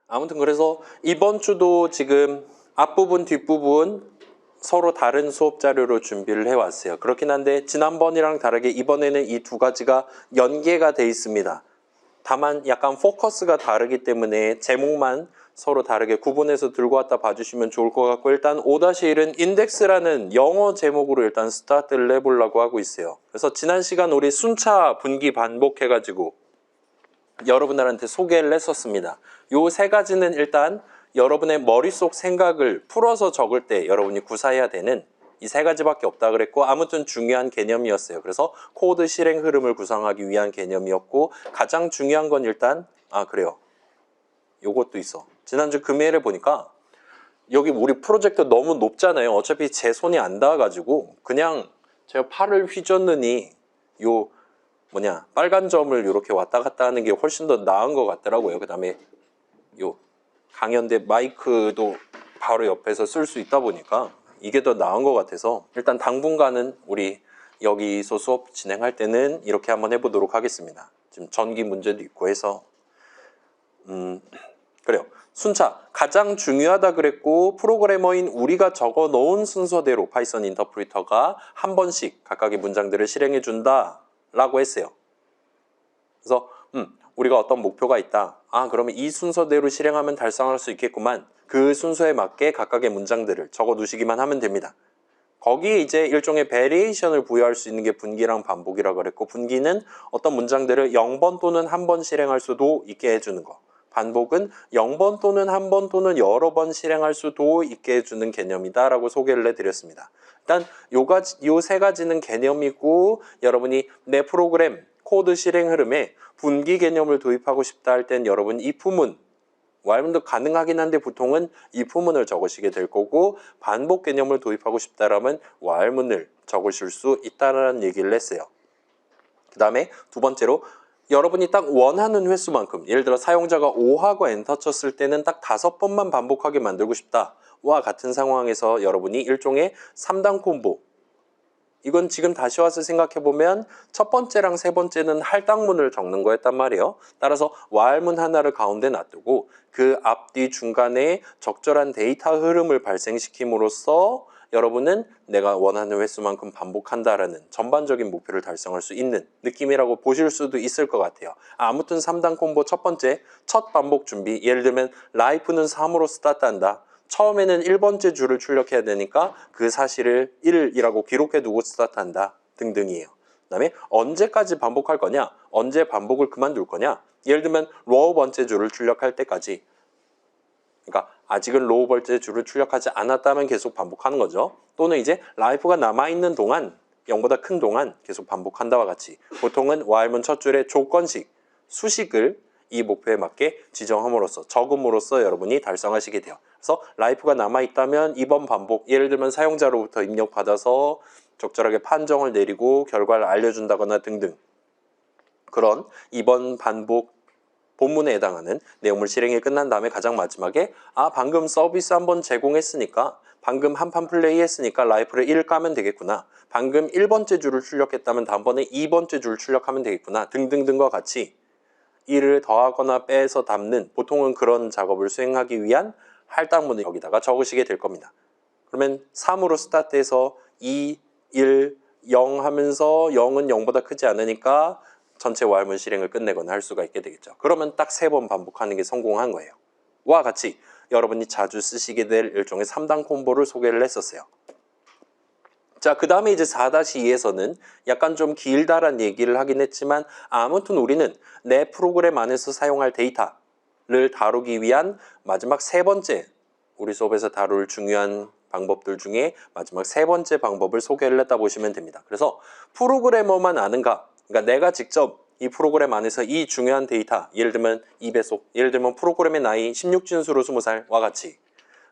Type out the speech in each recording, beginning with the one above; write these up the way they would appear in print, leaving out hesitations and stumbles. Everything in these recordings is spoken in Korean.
아무튼 그래서 이번 주도 지금 앞부분 뒷부분 서로 다른 수업 자료로 준비를 해왔어요. 그렇긴 한데 지난번이랑 다르게 이번에는 이 두 가지가 연계가 돼 있습니다. 다만 약간 포커스가 다르기 때문에 제목만 서로 다르게 구분해서 들고 왔다 봐주시면 좋을 것 같고, 일단 5-1은 인덱스라는 영어 제목으로 일단 스타트를 해보려고 하고 있어요. 그래서 지난 시간 우리 순차 분기 반복해가지고 여러분들한테 소개를 했었습니다. 요 세 가지는 일단 여러분의 머릿속 생각을 풀어서 적을 때 여러분이 구사해야 되는 이 세 가지밖에 없다 그랬고, 아무튼 중요한 개념이었어요. 그래서 코드 실행 흐름을 구성하기 위한 개념이었고, 가장 중요한 건 일단 그래요. 요것도 있어. 지난주 금요일에 보니까 여기 우리 프로젝터 너무 높잖아요. 어차피 제 손이 안 닿아가지고 그냥 제가 팔을 휘젓느니 요 빨간 점을 이렇게 왔다 갔다 하는 게 훨씬 더 나은 것 같더라고요. 그 다음에 요 강연대 마이크도 바로 옆에서 쓸 수 있다 보니까 이게 더 나은 것 같아서 일단 당분간은 우리 여기서 수업 진행할 때는 이렇게 한번 해보도록 하겠습니다. 지금 전기 문제도 있고 해서 그래요. 순차 가장 중요하다 그랬고, 프로그래머인 우리가 적어 놓은 순서대로 파이썬 인터프리터가 한 번씩 각각의 문장들을 실행해 준다 라고 했어요. 그래서 우리가 어떤 목표가 있다. 그러면 이 순서대로 실행하면 달성할 수 있겠구만. 그 순서에 맞게 각각의 문장들을 적어 두시기만 하면 됩니다. 거기에 이제 일종의 베리에이션을 부여할 수 있는 게 분기랑 반복이라고 그랬고, 분기는 어떤 문장들을 0번 또는 한 번 실행할 수도 있게 해주는 거. 반복은 0번 또는 한 번 또는 여러 번 실행할 수도 있게 해주는 개념이다 라고 소개를 해드렸습니다. 일단 요 세 가지는 개념이고, 여러분이 내 프로그램 코드 실행 흐름에 분기 개념을 도입하고 싶다 할 땐 여러분 if문, while문도 가능하긴 한데 보통은 if문을 적으시게 될 거고, 반복 개념을 도입하고 싶다라면 while문을 적으실 수 있다라는 얘기를 했어요. 그 다음에 두 번째로 여러분이 딱 원하는 횟수만큼, 예를 들어 사용자가 5하고 엔터 쳤을 때는 딱 5번만 반복하게 만들고 싶다와 같은 상황에서 여러분이 일종의 3단 콤보, 이건 지금 다시 와서 생각해보면 첫 번째랑 세 번째는 할당문을 적는 거였단 말이에요. 따라서 while문 하나를 가운데 놔두고 그 앞뒤 중간에 적절한 데이터 흐름을 발생시킴으로써 여러분은 내가 원하는 횟수만큼 반복한다라는 전반적인 목표를 달성할 수 있는 느낌이라고 보실 수도 있을 것 같아요. 아무튼 3단 콤보 첫 번째, 첫 반복 준비. 예를 들면 life는 3으로 스타트한다. 처음에는 1번째 줄을 출력해야 되니까 그 사실을 1이라고 기록해두고 스타트한다 등등이에요. 그 다음에 언제까지 반복할 거냐, 언제 반복을 그만둘 거냐. 예를 들면 로우 번째 줄을 출력할 때까지, 그러니까 아직은 로우 번째 줄을 출력하지 않았다면 계속 반복하는 거죠. 또는 이제 라이프가 남아있는 동안, 0보다 큰 동안 계속 반복한다와 같이 보통은 while문 첫 줄에 조건식, 수식을 이 목표에 맞게 지정함으로써, 적음으로써 여러분이 달성하시게 돼요. 그래서 라이프가 남아있다면 이번 반복, 예를 들면 사용자로부터 입력받아서 적절하게 판정을 내리고 결과를 알려준다거나 등등, 그런 이번 반복 본문에 해당하는 내용물 실행이 끝난 다음에 가장 마지막에 방금 서비스 한번 제공했으니까, 방금 한 판 플레이 했으니까 라이프를 1 까면 되겠구나, 방금 1번째 줄을 출력했다면 다음번에 2번째 줄을 출력하면 되겠구나 등등등과 같이 1을 더하거나 빼서 담는, 보통은 그런 작업을 수행하기 위한 할당문을 여기다가 적으시게 될 겁니다. 그러면 3으로 스타트해서 2, 1, 0 하면서 0은 0보다 크지 않으니까 전체 while문 실행을 끝내거나 할 수가 있게 되겠죠. 그러면 딱 3번 반복하는 게 성공한 거예요. 와 같이 여러분이 자주 쓰시게 될 일종의 3단 콤보를 소개를 했었어요. 자, 그 다음에 이제 4-2에서는 약간 좀 길다란 얘기를 하긴 했지만, 아무튼 우리는 내 프로그램 안에서 사용할 데이터를 다루기 위한 마지막 세 번째, 우리 수업에서 다룰 중요한 방법들 중에 마지막 세 번째 방법을 소개를 했다 보시면 됩니다. 그래서 프로그래머만 아는가, 그러니까 내가 직접 이 프로그램 안에서 이 중요한 데이터, 예를 들면 2배속, 예를 들면 프로그램의 나이 16진수로 20살과 같이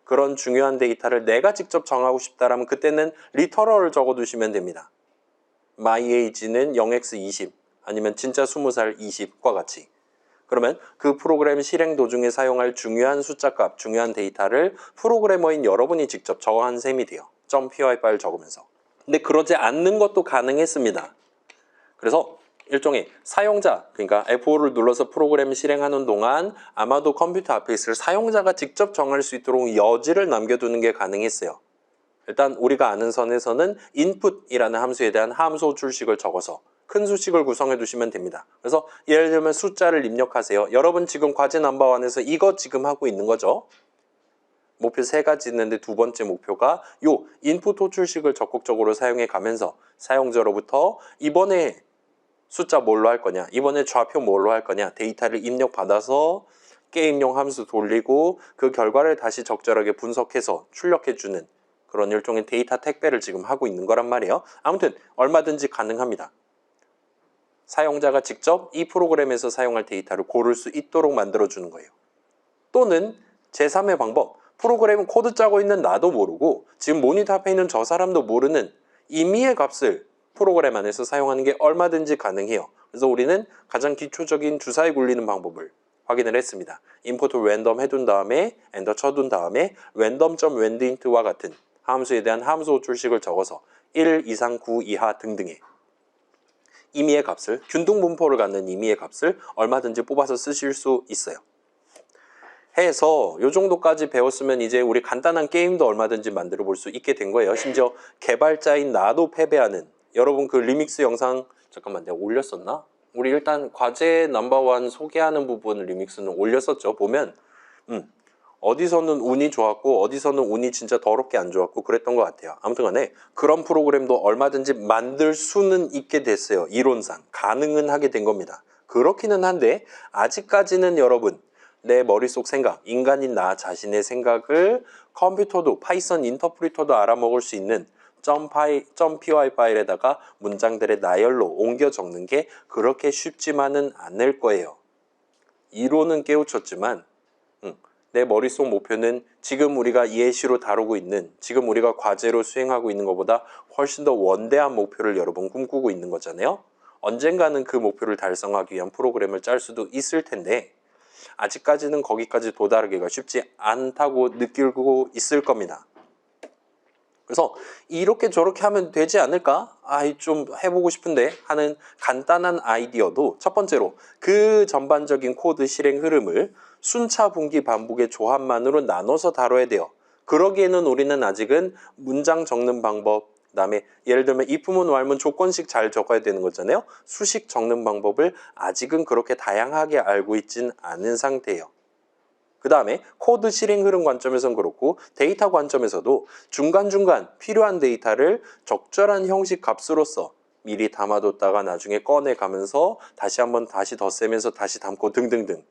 그런 중요한 데이터를 내가 직접 정하고 싶다라면 그때는 리터럴을 적어두시면 됩니다. My age는 0x20 아니면 진짜 20살 20과 같이. 그러면 그 프로그램 실행 도중에 사용할 중요한 숫자값, 중요한 데이터를 프로그래머인 여러분이 직접 적어한 셈이 돼요. .py 파일 적으면서. 근데 그러지 않는 것도 가능했습니다. 그래서 일종의 사용자, 그러니까 F5를 눌러서 프로그램을 실행하는 동안 아마도 컴퓨터 앞에 있을 사용자가 직접 정할 수 있도록 여지를 남겨두는 게 가능했어요. 일단 우리가 아는 선에서는 input이라는 함수에 대한 함수 출식을 적어서 큰 수식을 구성해 두시면 됩니다. 그래서 예를 들면 숫자를 입력하세요. 여러분 지금 과제 넘버1에서 이거 지금 하고 있는 거죠. 목표 3가지 있는데 두 번째 목표가 요 인풋 호출식을 적극적으로 사용해 가면서 사용자로부터 이번에 숫자 뭘로 할 거냐, 이번에 좌표 뭘로 할 거냐, 데이터를 입력받아서 게임용 함수 돌리고 그 결과를 다시 적절하게 분석해서 출력해주는 그런 일종의 데이터 택배를 지금 하고 있는 거란 말이에요. 아무튼 얼마든지 가능합니다. 사용자가 직접 이 프로그램에서 사용할 데이터를 고를 수 있도록 만들어주는 거예요. 또는 제3의 방법, 프로그램 코드 짜고 있는 나도 모르고 지금 모니터 앞에 있는 저 사람도 모르는 임의의 값을 프로그램 안에서 사용하는 게 얼마든지 가능해요. 그래서 우리는 가장 기초적인 주사위 굴리는 방법을 확인을 했습니다. 임포트 랜덤 해둔 다음에 엔터 쳐둔 다음에 random.wendInt와 같은 함수에 대한 함수 호출식을 적어서 1 이상 9 이하 등등의 임의의 값을, 균등 분포를 갖는 임의의 값을 얼마든지 뽑아서 쓰실 수 있어요. 해서 요 정도까지 배웠으면 이제 우리 간단한 게임도 얼마든지 만들어 볼 수 있게 된 거예요. 심지어 개발자인 나도 패배하는, 여러분 그 리믹스 영상 잠깐만 내가 올렸었나? 우리 일단 과제 넘버1 소개하는 부분 리믹스는 올렸었죠. 보면 어디서는 운이 좋았고 어디서는 운이 진짜 더럽게 안 좋았고 그랬던 것 같아요. 아무튼 간에 그런 프로그램도 얼마든지 만들 수는 있게 됐어요. 이론상 가능은 하게 된 겁니다. 그렇기는 한데 아직까지는 여러분 내 머릿속 생각, 인간인 나 자신의 생각을 컴퓨터도 파이썬 인터프리터도 알아먹을 수 있는 .py 파일에다가 문장들의 나열로 옮겨 적는 게 그렇게 쉽지만은 않을 거예요. 이론은 깨우쳤지만 내 머릿속 목표는 지금 우리가 예시로 다루고 있는, 지금 우리가 과제로 수행하고 있는 것보다 훨씬 더 원대한 목표를 여러분 꿈꾸고 있는 거잖아요. 언젠가는 그 목표를 달성하기 위한 프로그램을 짤 수도 있을 텐데 아직까지는 거기까지 도달하기가 쉽지 않다고 느끼고 있을 겁니다. 그래서 이렇게 저렇게 하면 되지 않을까? 좀 해보고 싶은데 하는 간단한 아이디어도 첫 번째로 그 전반적인 코드 실행 흐름을 순차 분기 반복의 조합만으로 나눠서 다뤄야 돼요. 그러기에는 우리는 아직은 문장 적는 방법, 그 다음에 예를 들면 if문, while문 조건식 잘 적어야 되는 거잖아요. 수식 적는 방법을 아직은 그렇게 다양하게 알고 있진 않은 상태예요. 그 다음에 코드 실행 흐름 관점에서는 그렇고 데이터 관점에서도 중간중간 필요한 데이터를 적절한 형식 값으로서 미리 담아뒀다가 나중에 꺼내가면서 다시 한번 다시 덧세면서 다시 담고 등등등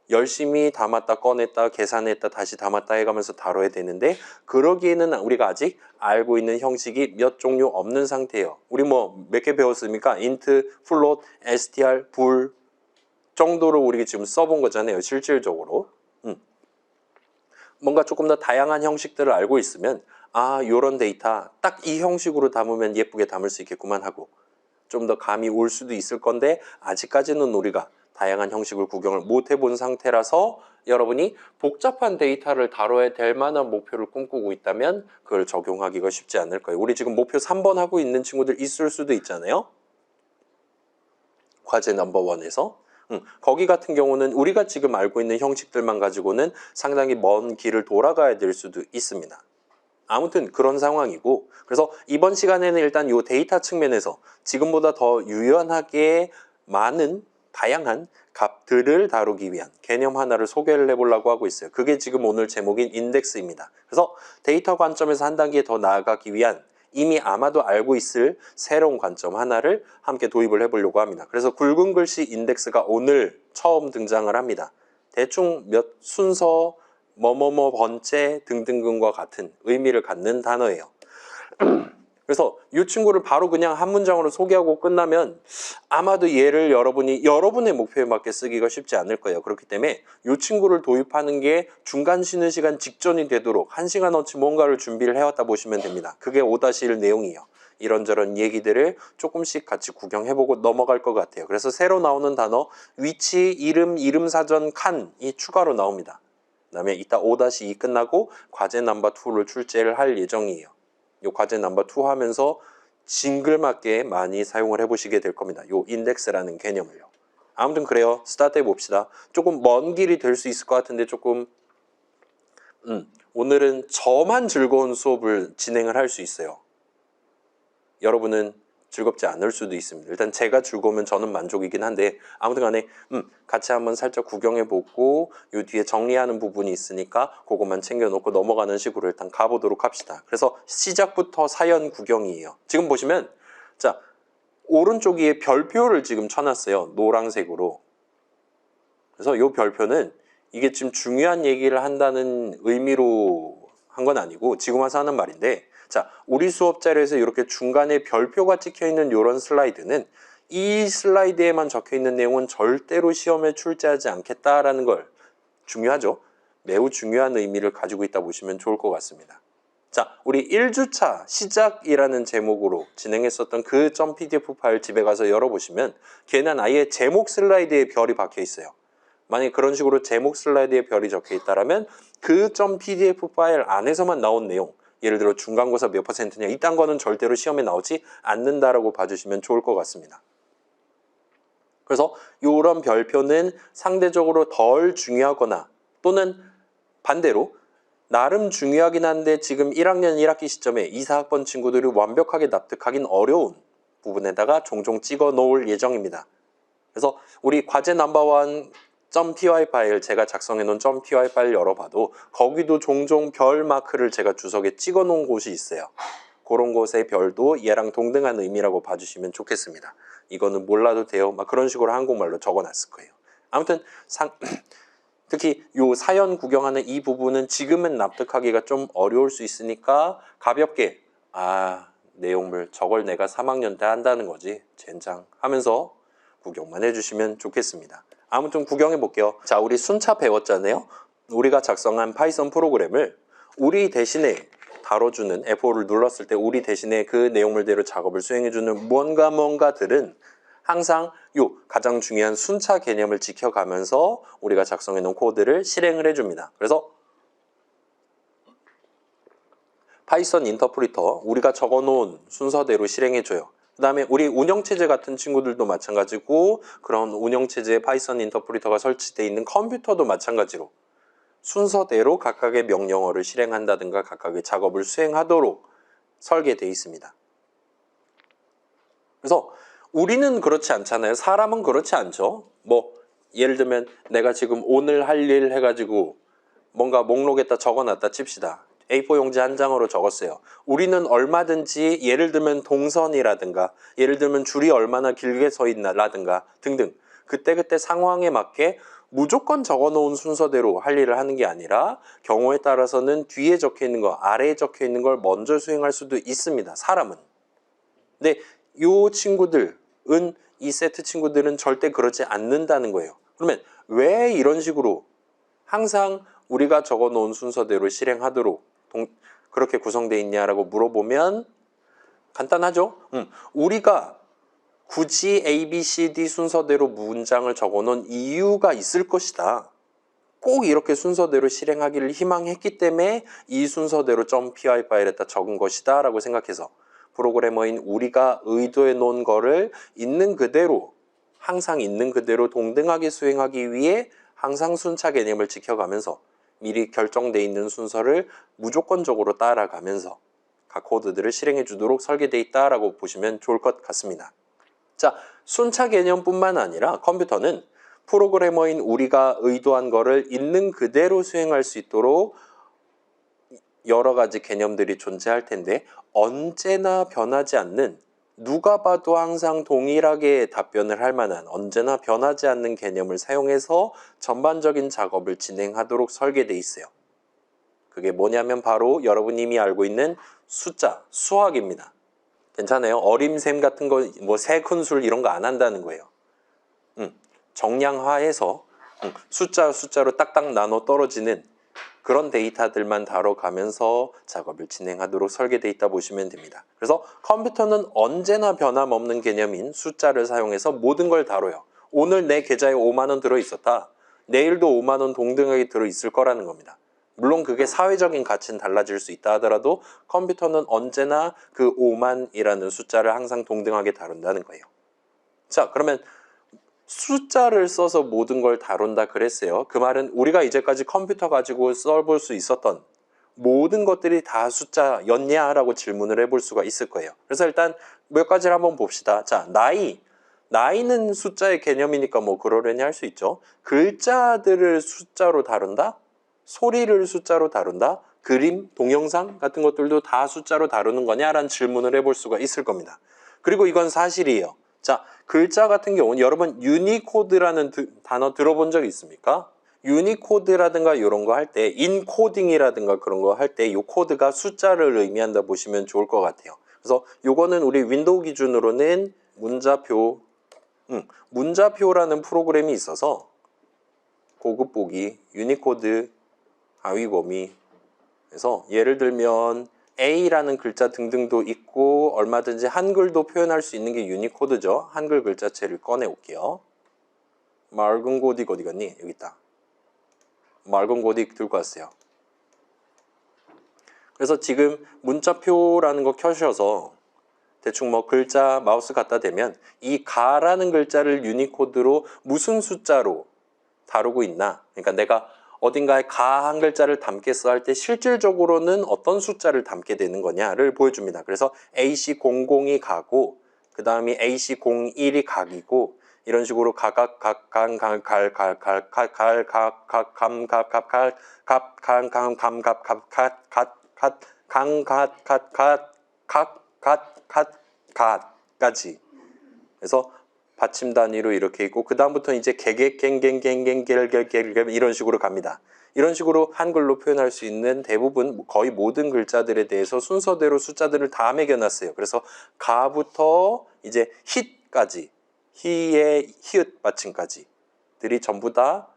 열심히 담았다 꺼냈다 계산했다 다시 담았다 해가면서 다뤄야 되는데 그러기에는 우리가 아직 알고 있는 형식이 몇 종류 없는 상태예요. 우리 뭐 몇 개 배웠습니까? int, float, str, bool 정도로 우리가 지금 써본 거잖아요. 실질적으로. 뭔가 조금 더 다양한 형식들을 알고 있으면 요런 데이터 딱 이 형식으로 담으면 예쁘게 담을 수 있겠구만 하고 좀 더 감이 올 수도 있을 건데 아직까지는 우리가 다양한 형식을 구경을 못 해본 상태라서 여러분이 복잡한 데이터를 다뤄야 될 만한 목표를 꿈꾸고 있다면 그걸 적용하기가 쉽지 않을 거예요. 우리 지금 목표 3번 하고 있는 친구들 있을 수도 있잖아요. 과제 넘버1에서. 거기 같은 경우는 우리가 지금 알고 있는 형식들만 가지고는 상당히 먼 길을 돌아가야 될 수도 있습니다. 아무튼 그런 상황이고 그래서 이번 시간에는 일단 이 데이터 측면에서 지금보다 더 유연하게 많은 다양한 값들을 다루기 위한 개념 하나를 소개를 해보려고 하고 있어요. 그게 지금 오늘 제목인 인덱스입니다. 그래서 데이터 관점에서 한 단계 더 나아가기 위한 이미 아마도 알고 있을 새로운 관점 하나를 함께 도입을 해보려고 합니다. 그래서 굵은 글씨 인덱스가 오늘 처음 등장을 합니다. 대충 몇 순서, 뭐뭐뭐 번째 등등등과 같은 의미를 갖는 단어예요. 그래서 이 친구를 바로 그냥 한 문장으로 소개하고 끝나면 아마도 얘를 여러분이 여러분의 목표에 맞게 쓰기가 쉽지 않을 거예요. 그렇기 때문에 이 친구를 도입하는 게 중간 쉬는 시간 직전이 되도록 1시간어치 뭔가를 준비를 해왔다 보시면 됩니다. 그게 5-1 내용이에요. 이런저런 얘기들을 조금씩 같이 구경해보고 넘어갈 것 같아요. 그래서 새로 나오는 단어 위치, 이름, 이름사전, 칸이 추가로 나옵니다. 그 다음에 이따 5-2 끝나고 과제 넘버2를 출제를 할 예정이에요. 이 과제 넘버2 하면서 징글맞게 많이 사용을 해보시게 될 겁니다. 요 인덱스라는 개념을요. 아무튼 그래요. 스타트 해봅시다. 조금 먼 길이 될 수 있을 것 같은데 조금 오늘은 저만 즐거운 수업을 진행을 할 수 있어요. 여러분은 즐겁지 않을 수도 있습니다. 일단 제가 즐거우면 저는 만족이긴 한데 아무튼 간에 같이 한번 살짝 구경해보고 요 뒤에 정리하는 부분이 있으니까 그것만 챙겨놓고 넘어가는 식으로 일단 가보도록 합시다. 그래서 시작부터 사연 구경이에요. 지금 보시면 자 오른쪽 위에 별표를 지금 쳐놨어요. 노란색으로. 그래서 요 별표는 이게 지금 중요한 얘기를 한다는 의미로 한 건 아니고 지금 와서 하는 말인데 자, 우리 수업 자료에서 이렇게 중간에 별표가 찍혀있는 이런 슬라이드는 이 슬라이드에만 적혀있는 내용은 절대로 시험에 출제하지 않겠다라는 걸 중요하죠? 매우 중요한 의미를 가지고 있다 보시면 좋을 것 같습니다. 자, 우리 1주차 시작이라는 제목으로 진행했었던 그 .pdf 파일 집에 가서 열어보시면 걔는 아예 제목 슬라이드에 별이 박혀 있어요. 만약에 그런 식으로 제목 슬라이드에 별이 적혀 있다면 그 .pdf 파일 안에서만 나온 내용 예를 들어 중간고사 몇 %냐 이딴 거는 절대로 시험에 나오지 않는다라고 봐주시면 좋을 것 같습니다. 그래서 이런 별표는 상대적으로 덜 중요하거나 또는 반대로 나름 중요하긴 한데 지금 1학년 1학기 시점에 2, 4학번 친구들이 완벽하게 납득하긴 어려운 부분에다가 종종 찍어 놓을 예정입니다. 그래서 우리 과제 넘버원 .py 파일 제가 작성해 놓은 .py 파일 열어봐도 거기도 종종 별 마크를 제가 주석에 찍어 놓은 곳이 있어요. 그런 곳의 별도 얘랑 동등한 의미라고 봐주시면 좋겠습니다. 이거는 몰라도 돼요. 막 그런 식으로 한국말로 적어놨을 거예요. 아무튼 특히 요 사연 구경하는 이 부분은 지금은 납득하기가 좀 어려울 수 있으니까 가볍게 내용물 저걸 내가 3학년 때 한다는 거지 젠장 하면서 구경만 해주시면 좋겠습니다. 아무튼 구경해 볼게요. 자, 우리 순차 배웠잖아요. 우리가 작성한 파이썬 프로그램을 우리 대신에 다뤄주는 F5를 눌렀을 때 우리 대신에 그 내용물대로 작업을 수행해주는 뭔가들은 항상 요 가장 중요한 순차 개념을 지켜가면서 우리가 작성해 놓은 코드를 실행을 해줍니다. 그래서 파이썬 인터프리터 우리가 적어놓은 순서대로 실행해줘요. 그 다음에 우리 운영체제 같은 친구들도 마찬가지고 그런 운영체제에 파이썬 인터프리터가 설치되어 있는 컴퓨터도 마찬가지로 순서대로 각각의 명령어를 실행한다든가 각각의 작업을 수행하도록 설계되어 있습니다. 그래서 우리는 그렇지 않잖아요. 사람은 그렇지 않죠. 뭐 예를 들면 내가 지금 오늘 할 일 해가지고 뭔가 목록에다 적어놨다 칩시다. A4 용지 한 장으로 적었어요. 우리는 얼마든지 예를 들면 동선이라든가 예를 들면 줄이 얼마나 길게 서 있나라든가 등등 그때그때 상황에 맞게 무조건 적어놓은 순서대로 할 일을 하는 게 아니라 경우에 따라서는 뒤에 적혀있는 거 아래에 적혀있는 걸 먼저 수행할 수도 있습니다. 사람은. 근데 이 친구들은 이 세트 친구들은 절대 그러지 않는다는 거예요. 그러면 왜 이런 식으로 항상 우리가 적어놓은 순서대로 실행하도록 그렇게 구성되어 있냐라고 물어보면 간단하죠? 우리가 굳이 A, B, C, D 순서대로 문장을 적어놓은 이유가 있을 것이다. 꼭 이렇게 순서대로 실행하기를 희망했기 때문에 이 순서대로 .py 파일에다 적은 것이다 라고 생각해서 프로그래머인 우리가 의도해 놓은 거를 있는 그대로 항상 있는 그대로 동등하게 수행하기 위해 항상 순차 개념을 지켜가면서 미리 결정되어 있는 순서를 무조건적으로 따라가면서 각 코드들을 실행해 주도록 설계되어 있다라고 보시면 좋을 것 같습니다. 자, 순차 개념뿐만 아니라 컴퓨터는 프로그래머인 우리가 의도한 거를 있는 그대로 수행할 수 있도록 여러 가지 개념들이 존재할 텐데 언제나 변하지 않는 누가 봐도 항상 동일하게 답변을 할 만한 언제나 변하지 않는 개념을 사용해서 전반적인 작업을 진행하도록 설계되어 있어요. 그게 뭐냐면 바로 여러분이 이미 알고 있는 숫자, 수학입니다. 괜찮아요? 어림셈 같은 거, 뭐 세큰술 이런 거 안 한다는 거예요. 정량화해서 숫자로 딱딱 나눠 떨어지는 그런 데이터들만 다뤄가면서 작업을 진행하도록 설계되어 있다 보시면 됩니다. 그래서 컴퓨터는 언제나 변함없는 개념인 숫자를 사용해서 모든 걸 다뤄요. 오늘 내 계좌에 5만 원 들어있었다. 내일도 5만 원 동등하게 들어있을 거라는 겁니다. 물론 그게 사회적인 가치는 달라질 수 있다 하더라도 컴퓨터는 언제나 그 5만이라는 숫자를 항상 동등하게 다룬다는 거예요. 자, 그러면 숫자를 써서 모든 걸 다룬다 그랬어요. 그 말은 우리가 이제까지 컴퓨터 가지고 써볼 수 있었던 모든 것들이 다 숫자였냐라고 질문을 해볼 수가 있을 거예요. 그래서 일단 몇 가지를 한번 봅시다. 자, 나이는 숫자의 개념이니까 뭐 그러려니 할 수 있죠. 글자들을 숫자로 다룬다? 소리를 숫자로 다룬다? 그림, 동영상 같은 것들도 다 숫자로 다루는 거냐라는 질문을 해볼 수가 있을 겁니다. 그리고 이건 사실이에요. 자, 글자 같은 경우는 여러분 유니코드라는 단어 들어본 적 있습니까? 유니코드라든가 이런 거 할 때 인코딩이라든가 그런 거 할 때 이 코드가 숫자를 의미한다 보시면 좋을 것 같아요. 그래서 요거는 우리 윈도우 기준으로는 문자표라는 프로그램이 있어서 고급 보기, 유니코드, 하위 범위. 그래서 예를 들면 A라는 글자 등등도 있고 얼마든지 한글도 표현할 수 있는 게 유니코드죠. 한글 글자체를 꺼내 올게요. 맑은 고딕 어디 갔니? 여기 있다. 맑은 고딕 들고 왔어요. 그래서 지금 문자표라는 거 켜셔서 대충 뭐 글자 마우스 갖다 대면 이 가라는 글자를 유니코드로 무슨 숫자로 다루고 있나? 그러니까 내가 어딘가에 가 한 글자를 담겠어 할 때 실질적으로는 어떤 숫자를 담게 되는 거냐를 보여줍니다. 그래서 AC00이 가고 그 다음에 AC01이 각이고 이런 식으로 가지. 그래서 받침 단위로 이렇게 있고 그 다음부터는 이제 개개갱갱갱갱겔겔겔 이런 식으로 갑니다. 이런 식으로 한글로 표현할 수 있는 대부분 거의 모든 글자들에 대해서 순서대로 숫자들을 다 매겨놨어요. 그래서 가부터 이제 hit까지 히의 히읗 받침까지들이 전부 다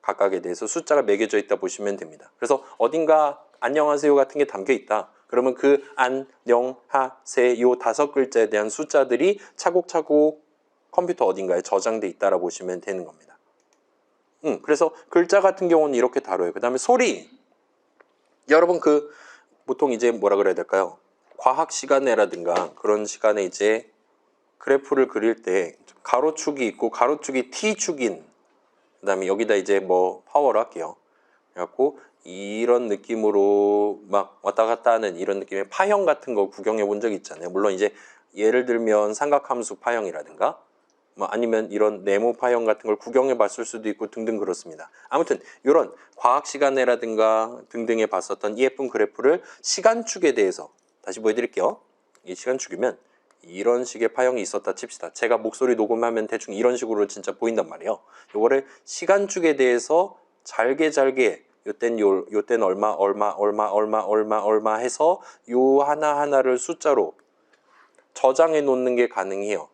각각에 대해서 숫자가 매겨져 있다 보시면 됩니다. 그래서 어딘가 안녕하세요 같은 게 담겨 있다. 그러면 그 안녕하세요 5글자에 대한 숫자들이 차곡차곡 컴퓨터 어딘가에 저장돼 있다라고 보시면 되는 겁니다. 그래서 글자 같은 경우는 이렇게 다뤄요. 그 다음에 소리. 여러분 보통 이제 뭐라 그래야 될까요? 과학 시간에라든가 그런 시간에 이제 그래프를 그릴 때 가로축이 있고 가로축이 T축인 그 다음에 여기다 이제 뭐 파워를 할게요. 그래갖고 이런 느낌으로 막 왔다 갔다 하는 이런 느낌의 파형 같은 거 구경해 본 적 있잖아요. 물론 이제 예를 들면 삼각함수 파형이라든가 뭐 아니면 이런 네모 파형 같은 걸 구경해 봤을 수도 있고 등등 그렇습니다. 아무튼 이런 과학 시간에라든가 등등에 봤었던 이 예쁜 그래프를 시간축에 대해서 다시 보여드릴게요. 이 시간축이면 이런 식의 파형이 있었다 칩시다. 제가 목소리 녹음하면 대충 이런 식으로 진짜 보인단 말이에요. 요거를 시간축에 대해서 잘게 요땐 얼마 해서 요 하나하나를 숫자로 저장해 놓는 게 가능해요.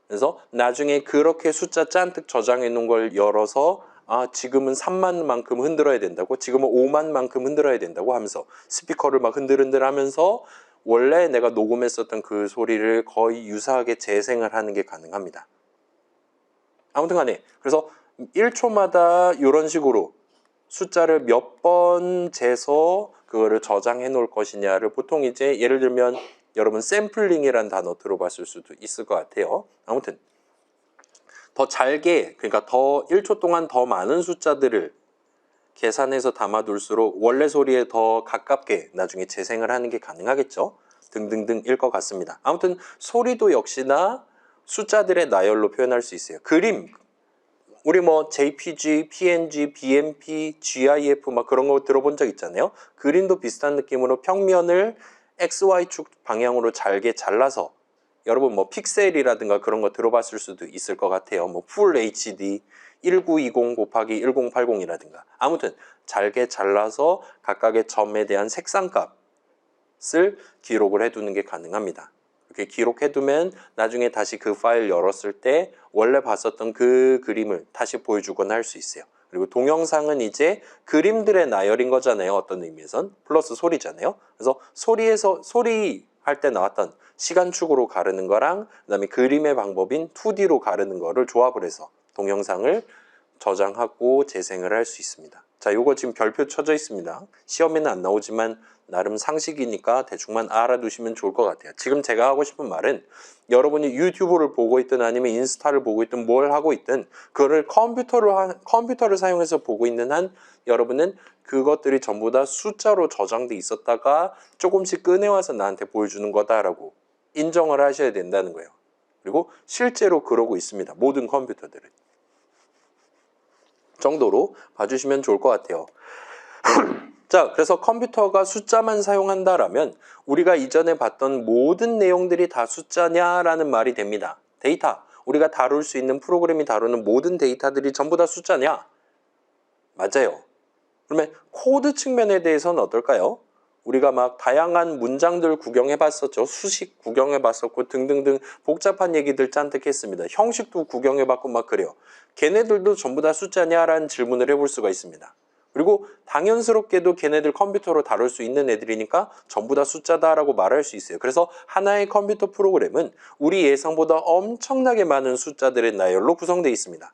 그래서 나중에 그렇게 숫자 짠뜩 저장해 놓은 걸 열어서 지금은 3만만큼 흔들어야 된다고 지금은 5만만큼 흔들어야 된다고 하면서 스피커를 막 흔들흔들 하면서 원래 내가 녹음했었던 그 소리를 거의 유사하게 재생을 하는 게 가능합니다. 아무튼 간에 그래서 1초마다 이런 식으로 숫자를 몇 번 재서 그거를 저장해 놓을 것이냐를 보통 이제 예를 들면 여러분 샘플링이라는 단어 들어봤을 수도 있을 것 같아요. 아무튼 더 잘게 그러니까 더 1초 동안 더 많은 숫자들을 계산해서 담아둘수록 원래 소리에 더 가깝게 나중에 재생을 하는 게 가능하겠죠. 등등등일 것 같습니다. 아무튼 소리도 역시나 숫자들의 나열로 표현할 수 있어요. 그림 우리 뭐 JPG, PNG, BMP, GIF 막 그런 거 들어본 적 있잖아요. 그림도 비슷한 느낌으로 평면을 XY축 방향으로 잘게 잘라서 여러분 뭐 픽셀이라든가 그런 거 들어봤을 수도 있을 것 같아요. 뭐 풀 HD 1920 곱하기 1080이라든가 아무튼 잘게 잘라서 각각의 점에 대한 색상값을 기록을 해두는 게 가능합니다. 이렇게 기록해두면 나중에 다시 그 파일 열었을 때 원래 봤었던 그 그림을 다시 보여주거나 할 수 있어요. 그리고 동영상은 이제 그림들의 나열인 거잖아요. 어떤 의미에선 플러스 소리잖아요. 그래서 소리 할 때 나왔던 시간축으로 가르는 거랑 그다음에 그림의 방법인 2D로 가르는 거를 조합을 해서 동영상을 저장하고 재생을 할 수 있습니다. 자, 요거 지금 별표 쳐져 있습니다. 시험에는 안 나오지만 나름 상식이니까 대충만 알아두시면 좋을 것 같아요. 지금 제가 하고 싶은 말은 여러분이 유튜브를 보고 있든 아니면 인스타를 보고 있든 뭘 하고 있든 그거를 컴퓨터를 사용해서 보고 있는 한 여러분은 그것들이 전부 다 숫자로 저장돼 있었다가 조금씩 꺼내와서 나한테 보여주는 거다라고 인정을 하셔야 된다는 거예요. 그리고 실제로 그러고 있습니다. 모든 컴퓨터들은. 정도로 봐주시면 좋을 것 같아요. 자, 그래서 컴퓨터가 숫자만 사용한다라면 우리가 이전에 봤던 모든 내용들이 다 숫자냐라는 말이 됩니다. 데이터, 우리가 다룰 수 있는 프로그램이 다루는 모든 데이터들이 전부 다 숫자냐? 맞아요. 그러면 코드 측면에 대해서는 어떨까요? 우리가 막 다양한 문장들 구경해봤었죠. 수식 구경해봤었고 등등등 복잡한 얘기들 잔뜩 했습니다. 형식도 구경해봤고 막 그래요. 걔네들도 전부 다 숫자냐라는 질문을 해볼 수가 있습니다. 그리고 당연스럽게도 걔네들 컴퓨터로 다룰 수 있는 애들이니까 전부 다 숫자다라고 말할 수 있어요. 그래서 하나의 컴퓨터 프로그램은 우리 예상보다 엄청나게 많은 숫자들의 나열로 구성되어 있습니다.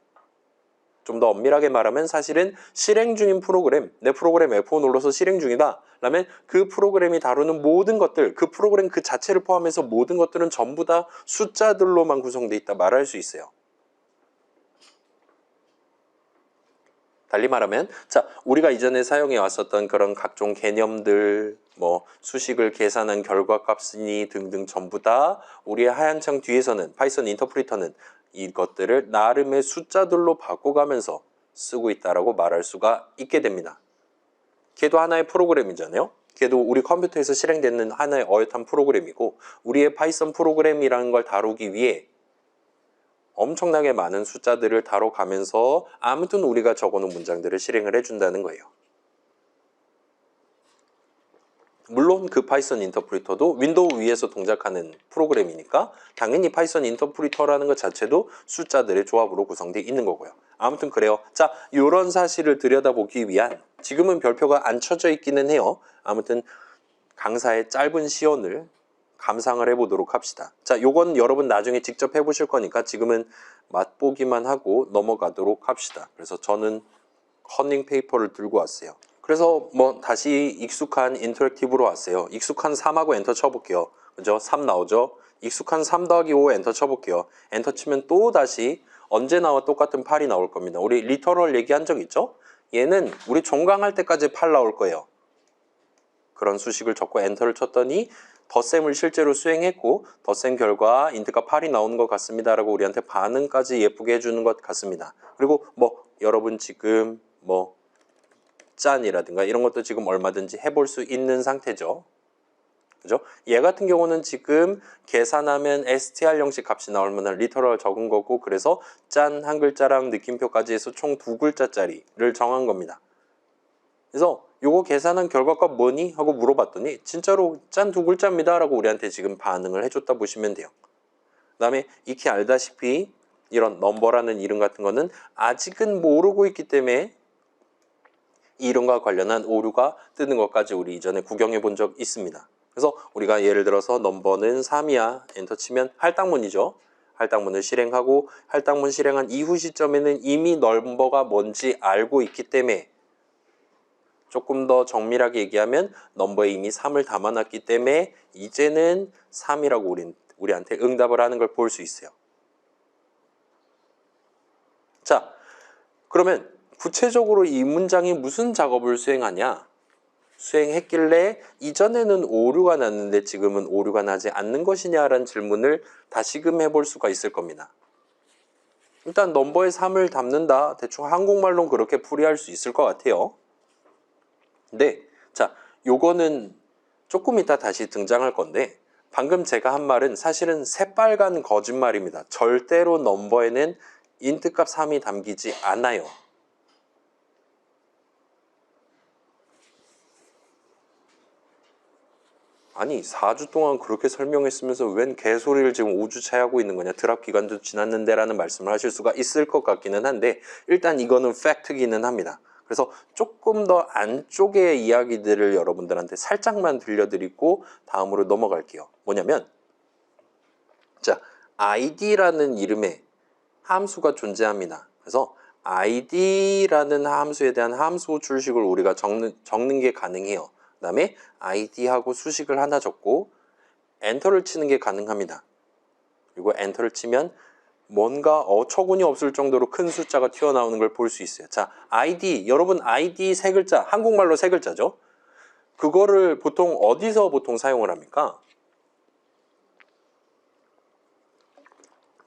좀 더 엄밀하게 말하면 사실은 실행 중인 프로그램, 내 프로그램 F5 눌러서 실행 중이다 라면 그 프로그램이 다루는 모든 것들, 그 프로그램 그 자체를 포함해서 모든 것들은 전부 다 숫자들로만 구성되어 있다 말할 수 있어요. 달리 말하면, 자, 우리가 이전에 사용해 왔었던 그런 각종 개념들, 뭐 수식을 계산한 결과값이니 등등 전부 다 우리의 하얀 창 뒤에서는 파이썬 인터프리터는 이것들을 나름의 숫자들로 바꿔가면서 쓰고 있다라고 말할 수가 있게 됩니다. 걔도 하나의 프로그램이잖아요. 걔도 우리 컴퓨터에서 실행되는 하나의 어엿한 프로그램이고 우리의 파이썬 프로그램이라는 걸 다루기 위해 엄청나게 많은 숫자들을 다뤄가면서 아무튼 우리가 적어놓은 문장들을 실행을 해준다는 거예요. 물론 그 파이썬 인터프리터도 윈도우 위에서 동작하는 프로그램이니까 당연히 파이썬 인터프리터라는 것 자체도 숫자들의 조합으로 구성되어 있는 거고요. 아무튼 그래요. 자, 이런 사실을 들여다보기 위한 지금은 별표가 안 쳐져 있기는 해요. 아무튼 강사의 짧은 시연을 감상을 해보도록 합시다. 자, 요건 여러분 나중에 직접 해보실 거니까 지금은 맛보기만 하고 넘어가도록 합시다. 그래서 저는 커닝 페이퍼를 들고 왔어요. 그래서 뭐 다시 익숙한 인터랙티브로 왔어요. 익숙한 3하고 엔터 쳐볼게요. 그죠? 3 나오죠? 익숙한 3 더하기 5 엔터 쳐볼게요. 엔터 치면 또 다시 언제나와 똑같은 8이 나올 겁니다. 우리 리터럴 얘기한 적 있죠? 얘는 우리 종강할 때까지 8 나올 거예요. 그런 수식을 적고 엔터를 쳤더니 덧셈을 실제로 수행했고 덧셈 결과 인트가 8이 나오는 것 같습니다 라고 우리한테 반응까지 예쁘게 해주는 것 같습니다. 그리고 뭐 여러분 지금 뭐 짠이라든가 이런 것도 지금 얼마든지 해볼 수 있는 상태죠. 그죠? 얘 같은 경우는 지금 계산하면 str 형식 값이 나오면 리터럴 적은 거고 그래서 짠 한 글자랑 느낌표까지 해서 총 2글자짜리를 정한 겁니다. 그래서 요거 계산한 결과값 뭐니? 하고 물어봤더니 진짜로 짠 2글자입니다 라고 우리한테 지금 반응을 해줬다 보시면 돼요. 그 다음에 익히 알다시피 이런 넘버라는 이름 같은 거는 아직은 모르고 있기 때문에 이 이름과 관련한 오류가 뜨는 것까지 우리 이전에 구경해 본 적 있습니다. 그래서 우리가 예를 들어서 넘버는 3이야 엔터 치면 할당문이죠. 할당문을 실행하고 할당문 실행한 이후 시점에는 이미 넘버가 뭔지 알고 있기 때문에 조금 더 정밀하게 얘기하면 넘버에 이미 3을 담아놨기 때문에 이제는 3이라고 우리한테 응답을 하는 걸 볼 수 있어요. 자, 그러면 구체적으로 이 문장이 무슨 작업을 수행하냐? 수행했길래 이전에는 오류가 났는데 지금은 오류가 나지 않는 것이냐라는 질문을 다시금 해볼 수가 있을 겁니다. 일단 넘버에 3을 담는다. 대충 한국말로는 그렇게 풀이할 수 있을 것 같아요. 네, 자, 요거는 조금 이따 다시 등장할 건데 방금 제가 한 말은 사실은 새빨간 거짓말입니다. 절대로 넘버에는 인트값 3이 담기지 않아요. 아니 4주 동안 그렇게 설명했으면서 웬 개소리를 지금 5주차에 하고 있는 거냐, 드랍 기간도 지났는데 라는 말씀을 하실 수가 있을 것 같기는 한데 일단 이거는 팩트기는 합니다. 그래서 조금 더 안쪽의 이야기들을 여러분들한테 살짝만 들려드리고 다음으로 넘어갈게요. 뭐냐면 자, id라는 이름의 함수가 존재합니다. 그래서 id라는 함수에 대한 함수 호출식을 우리가 적는 게 가능해요. 그 다음에 id하고 수식을 하나 적고 엔터를 치는 게 가능합니다. 그리고 엔터를 치면 뭔가 어처구니 없을 정도로 큰 숫자가 튀어나오는 걸 볼 수 있어요. 자, id, 여러분 id 세 글자, 한국말로 세 글자죠. 그거를 어디서 사용을 합니까?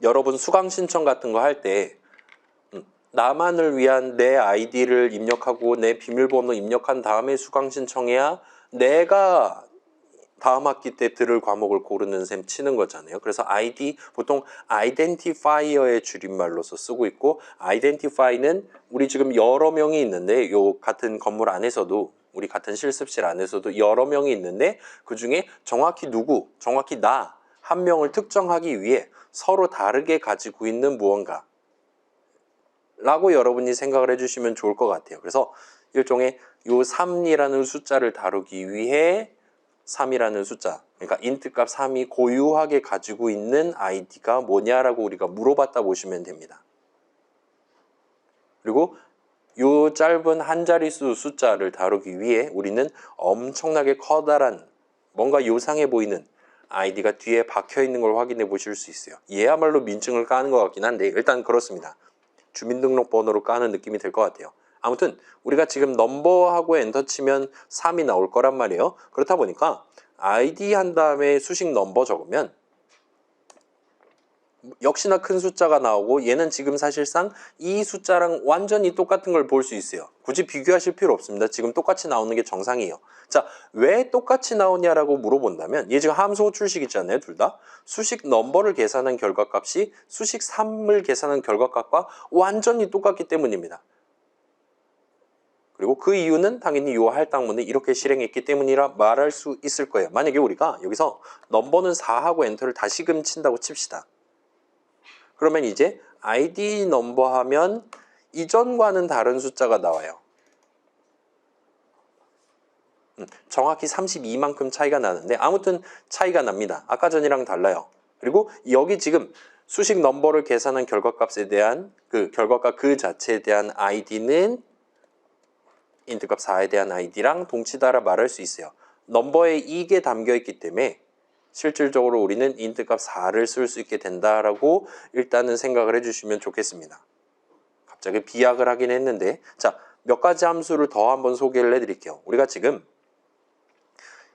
여러분 수강 신청 같은 거 할 때 나만을 위한 내 아이디를 입력하고 내 비밀번호 입력한 다음에 수강 신청해야 내가 다음 학기 때 들을 과목을 고르는 셈 치는 거잖아요. 그래서 ID 보통 identifier의 줄임말로서 쓰고 있고, identify는 우리 지금 여러 명이 있는데 요 같은 건물 안에서도 우리 같은 실습실 안에서도 여러 명이 있는데 그 중에 정확히 나 한 명을 특정하기 위해 서로 다르게 가지고 있는 무언가 라고 여러분이 생각을 해주시면 좋을 것 같아요. 그래서 일종의 요 3이라는 숫자를 다루기 위해 3이라는 숫자, 그러니까 인트값 3이 고유하게 가지고 있는 아이디가 뭐냐라고 우리가 물어봤다 보시면 됩니다. 그리고 요 짧은 한 자릿수 숫자를 다루기 위해 우리는 엄청나게 커다란 뭔가 요상해 보이는 아이디가 뒤에 박혀 있는 걸 확인해 보실 수 있어요. 얘야말로 민증을 까는 것 같긴 한데 일단 그렇습니다. 주민등록번호로 까는 느낌이 들 것 같아요. 아무튼 우리가 지금 넘버하고 엔터 치면 3이 나올 거란 말이에요. 그렇다 보니까 ID 한 다음에 수식 넘버 적으면 역시나 큰 숫자가 나오고, 얘는 지금 사실상 이 숫자랑 완전히 똑같은 걸 볼 수 있어요. 굳이 비교하실 필요 없습니다. 지금 똑같이 나오는 게 정상이에요. 자, 왜 똑같이 나오냐라고 물어본다면 얘 지금 함수 호출식 있잖아요. 둘 다. 수식 넘버를 계산한 결과값이 수식 3을 계산한 결과값과 완전히 똑같기 때문입니다. 그리고 그 이유는 당연히 요 할당문을 이렇게 실행했기 때문이라 말할 수 있을 거예요. 만약에 우리가 여기서 넘버는 4하고 엔터를 다시금 친다고 칩시다. 그러면 이제 ID 넘버 하면 이전과는 다른 숫자가 나와요. 정확히 32만큼 차이가 나는데 아무튼 차이가 납니다. 아까 전이랑 달라요. 그리고 여기 지금 수식 넘버를 계산한 결과값에 대한 결과값 그 자체에 대한 ID는 인트값 4에 대한 ID랑 동치다라 말할 수 있어요. 넘버에 이게 담겨 있기 때문에 실질적으로 우리는 인트값 4를 쓸 수 있게 된다라고 일단은 생각을 해주시면 좋겠습니다. 갑자기 비약을 하긴 했는데, 자, 몇 가지 함수를 더 한번 소개를 해드릴게요. 우리가 지금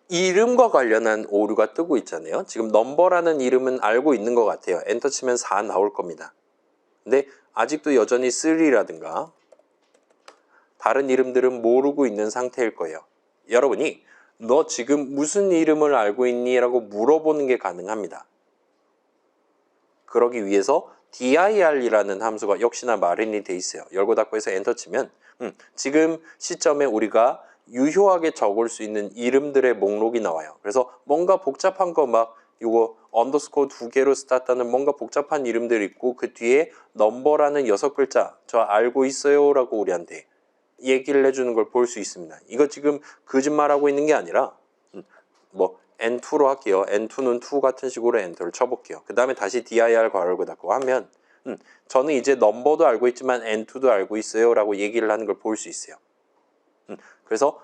이름과 관련한 오류가 뜨고 있잖아요. 지금 넘버라는 이름은 알고 있는 것 같아요. 엔터 치면 4 나올 겁니다. 근데 아직도 여전히 3라든가 다른 이름들은 모르고 있는 상태일 거예요. 여러분이 너 지금 무슨 이름을 알고 있니? 라고 물어보는 게 가능합니다. 그러기 위해서 dir이라는 함수가 역시나 마련이 돼 있어요. 열고 닫고 해서 엔터 치면 지금 시점에 우리가 유효하게 적을 수 있는 이름들의 목록이 나와요. 그래서 뭔가 복잡한 거 막 이거 언더스코어 2개로 스타트하는 뭔가 복잡한 이름들 있고 그 뒤에 넘버라는 6글자 저 알고 있어요 라고 우리한테 얘기를 해주는 걸 볼 수 있습니다. 이거 지금 거짓말하고 있는 게 아니라 뭐 N2로 할게요. N2는 2 같은 식으로 엔터를 쳐볼게요. 그 다음에 다시 dir 괄호 닫고 하면 저는 이제 넘버도 알고 있지만 N2도 알고 있어요 라고 얘기를 하는 걸 볼 수 있어요. 그래서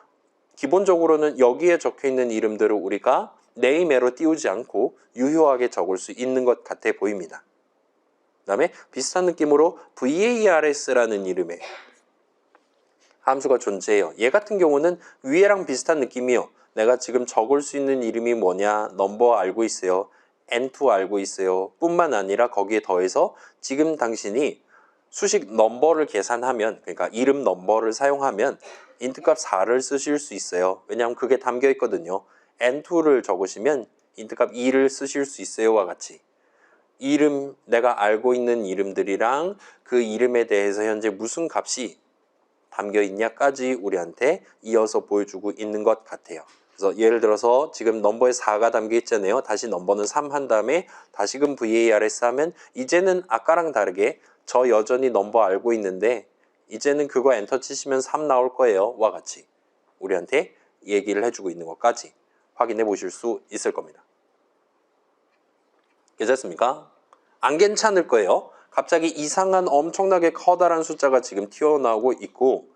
기본적으로는 여기에 적혀있는 이름들을 우리가 네임에러 띄우지 않고 유효하게 적을 수 있는 것 같아 보입니다. 그 다음에 비슷한 느낌으로 VARS라는 이름의 함수가 존재해요. 얘 같은 경우는 위에랑 비슷한 느낌이요. 내가 지금 적을 수 있는 이름이 뭐냐, 넘버 알고 있어요, N2 알고 있어요 뿐만 아니라 거기에 더해서 지금 당신이 수식 넘버를 계산하면, 그러니까 이름 넘버를 사용하면 인트값 4를 쓰실 수 있어요. 왜냐하면 그게 담겨 있거든요. N2를 적으시면 인트값 2를 쓰실 수 있어요와 같이 이름, 내가 알고 있는 이름들이랑 그 이름에 대해서 현재 무슨 값이 담겨 있냐까지 우리한테 이어서 보여주고 있는 것 같아요. 그래서 예를 들어서 지금 넘버에 4가 담겨 있잖아요. 다시 넘버는 3 한 다음에 다시금 VARS 하면 이제는 아까랑 다르게 저 여전히 넘버 알고 있는데 이제는 그거 엔터 치시면 3 나올 거예요 와 같이 우리한테 얘기를 해주고 있는 것까지 확인해 보실 수 있을 겁니다. 괜찮습니까? 안 괜찮을 거예요. 갑자기 이상한 엄청나게 커다란 숫자가 지금 튀어나오고 있고,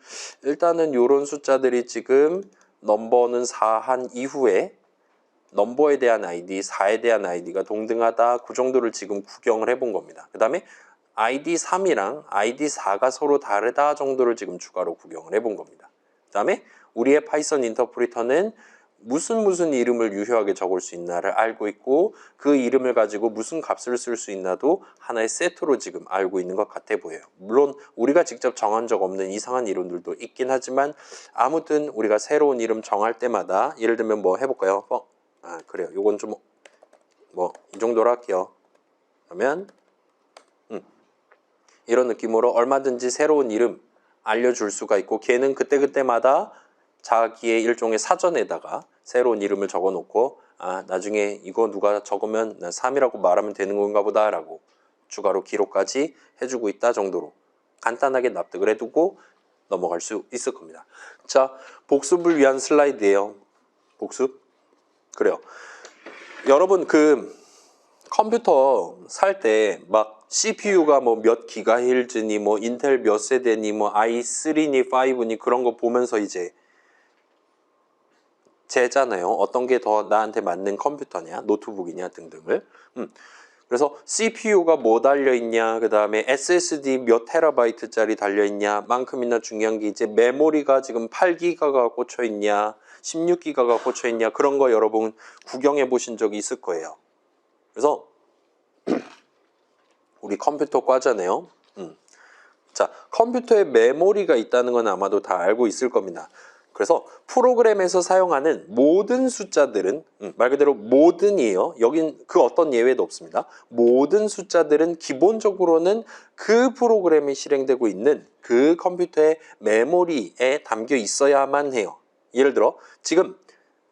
일단은 이런 숫자들이 지금 넘버는 4 한 이후에 넘버에 대한 아이디, 4에 대한 아이디가 동등하다. 그 정도를 지금 구경을 해본 겁니다. 그 다음에 아이디 3이랑 아이디 4가 서로 다르다 정도를 지금 추가로 구경을 해본 겁니다. 그 다음에 우리의 파이썬 인터프리터는 무슨 이름을 유효하게 적을 수 있나를 알고 있고, 그 이름을 가지고 무슨 값을 쓸 수 있나도 하나의 세트로 지금 알고 있는 것 같아 보여요. 물론 우리가 직접 정한 적 없는 이상한 이름들도 있긴 하지만, 아무튼 우리가 새로운 이름 정할 때마다, 예를 들면 뭐 해볼까요? 그래요. 요건 좀 뭐 이 정도로 할게요. 그러면 이런 느낌으로 얼마든지 새로운 이름 알려줄 수가 있고, 걔는 그때그때마다 자기의 일종의 사전에다가 새로운 이름을 적어놓고, 나중에 이거 누가 적으면 나 3이라고 말하면 되는 건가 보다 라고 추가로 기록까지 해주고 있다 정도로 간단하게 납득을 해두고 넘어갈 수 있을 겁니다. 자, 복습을 위한 슬라이드예요. 복습? 그래요. 여러분 컴퓨터 살 때 막 CPU가 뭐 몇 기가헤르츠니 뭐 인텔 몇 세대니 뭐 i3니 5니 그런 거 보면서 이제 재잖아요. 어떤 게 더 나한테 맞는 컴퓨터냐, 노트북이냐 등등을. 그래서 CPU가 뭐 달려있냐, 그 다음에 SSD 몇 테라바이트짜리 달려있냐 만큼이나 중요한 게 이제 메모리가 지금 8기가가 꽂혀있냐 16기가가 꽂혀있냐, 그런 거 여러분 구경해 보신 적이 있을 거예요. 그래서 우리 컴퓨터 과잖아요. 자, 컴퓨터에 메모리가 있다는 건 아마도 다 알고 있을 겁니다. 그래서 프로그램에서 사용하는 모든 숫자들은 말 그대로 모든이에요. 여긴 그 어떤 예외도 없습니다. 모든 숫자들은 기본적으로는 그 프로그램이 실행되고 있는 그 컴퓨터의 메모리에 담겨 있어야만 해요. 예를 들어 지금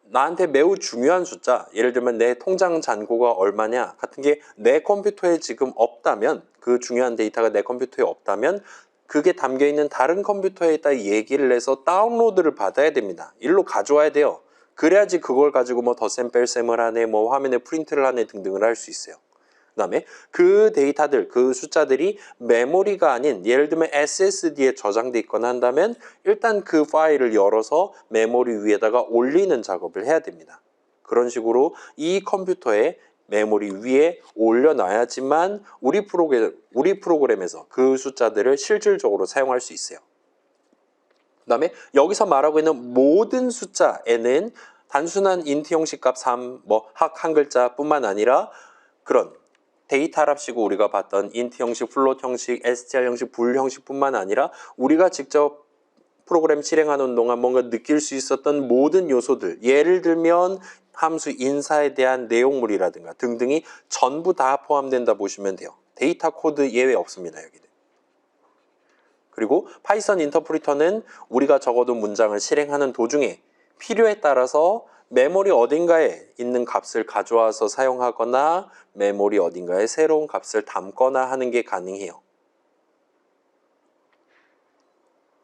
나한테 매우 중요한 숫자, 예를 들면 내 통장 잔고가 얼마냐 같은 게 내 컴퓨터에 지금 없다면, 그 중요한 데이터가 내 컴퓨터에 없다면 그게 담겨있는 다른 컴퓨터에다 얘기를 해서 다운로드를 받아야 됩니다. 일로 가져와야 돼요. 그래야지 그걸 가지고 뭐 덧셈 뺄셈을 하네, 뭐 화면에 프린트를 하네 등등을 할 수 있어요. 그 다음에 그 데이터들, 그 숫자들이 메모리가 아닌 예를 들면 SSD에 저장돼 있거나 한다면 일단 그 파일을 열어서 메모리 위에다가 올리는 작업을 해야 됩니다. 그런 식으로 이 컴퓨터에 메모리 위에 올려놔야지만 우리 프로그램에서 그 숫자들을 실질적으로 사용할 수 있어요. 그 다음에 여기서 말하고 있는 모든 숫자에는 단순한 인트 형식 값 3, 뭐 한 글자 뿐만 아니라 그런 데이터랍시고 우리가 봤던 인트 형식, 플롯 형식, str 형식, 불 형식뿐만 아니라 우리가 직접 프로그램 실행하는 동안 뭔가 느낄 수 있었던 모든 요소들, 예를 들면 함수 인사에 대한 내용물이라든가 등등이 전부 다 포함된다 보시면 돼요. 데이터 코드 예외 없습니다, 여기는. 그리고 파이썬 인터프리터는 우리가 적어둔 문장을 실행하는 도중에 필요에 따라서 메모리 어딘가에 있는 값을 가져와서 사용하거나 메모리 어딘가에 새로운 값을 담거나 하는 게 가능해요.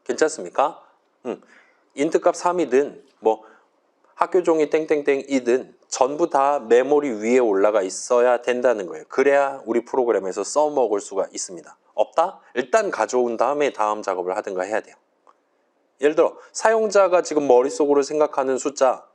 괜찮습니까? 인트 값 3이든 뭐 학교 종이 땡땡땡이든 전부 다 메모리 위에 올라가 있어야 된다는 거예요. 그래야 우리 프로그램에서 써먹을 수가 있습니다. 없다? 일단 가져온 다음에 다음 작업을 하든가 해야 돼요. 예를 들어 사용자가 지금 머릿속으로 생각하는 숫자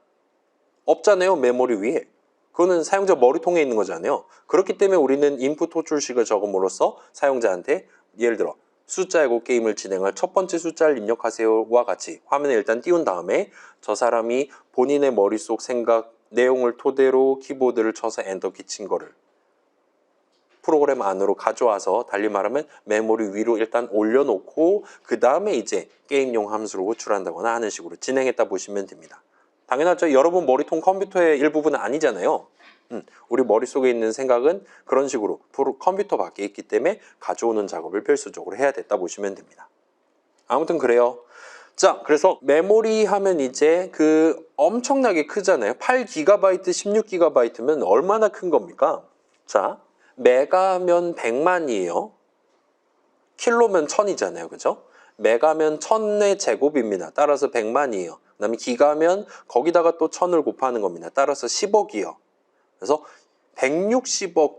없잖아요, 메모리 위에. 그거는 사용자 머리통에 있는 거잖아요. 그렇기 때문에 우리는 인풋 호출식을 적음으로써 사용자한테 예를 들어 숫자예고 게임을 진행할 첫 번째 숫자를 입력하세요와 같이 화면에 일단 띄운 다음에 저 사람이 본인의 머릿속 생각 내용을 토대로 키보드를 쳐서 엔터 키 친 거를 프로그램 안으로 가져와서 달리 말하면 메모리 위로 일단 올려놓고 그 다음에 이제 게임용 함수를 호출한다거나 하는 식으로 진행했다 보시면 됩니다. 당연하죠. 여러분 머리통 컴퓨터의 일부분은 아니잖아요. 우리 머릿속에 있는 생각은 그런 식으로 컴퓨터 밖에 있기 때문에 가져오는 작업을 필수적으로 해야 됐다 보시면 됩니다. 아무튼 그래요. 자, 그래서 메모리 하면 이제 그 엄청나게 크잖아요. 8GB, 16GB면 얼마나 큰 겁니까? 자, 메가면 100만이에요. 킬로면 1000이잖아요. 그죠? 메가면 1000의 제곱입니다. 따라서 100만이에요. 그 다음에 기가면 거기다가 또 1000을 곱하는 겁니다. 따라서 10억이요. 그래서 160억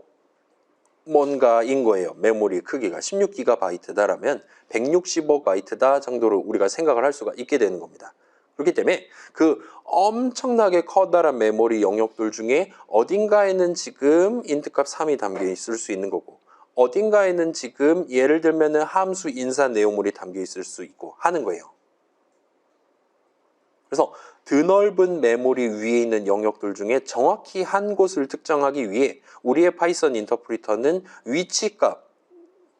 뭔가인 거예요. 메모리 크기가 16GB다라면 160억바이트다 정도로 우리가 생각을 할 수가 있게 되는 겁니다. 그렇기 때문에 그 엄청나게 커다란 메모리 영역들 중에 어딘가에는 지금 인트값 3이 담겨 있을 수 있는 거고, 어딘가에는 지금 예를 들면은 함수 인사 내용물이 담겨 있을 수 있고 하는 거예요. 그래서 드넓은 메모리 위에 있는 영역들 중에 정확히 한 곳을 특정하기 위해 우리의 파이썬 인터프리터는 위치값,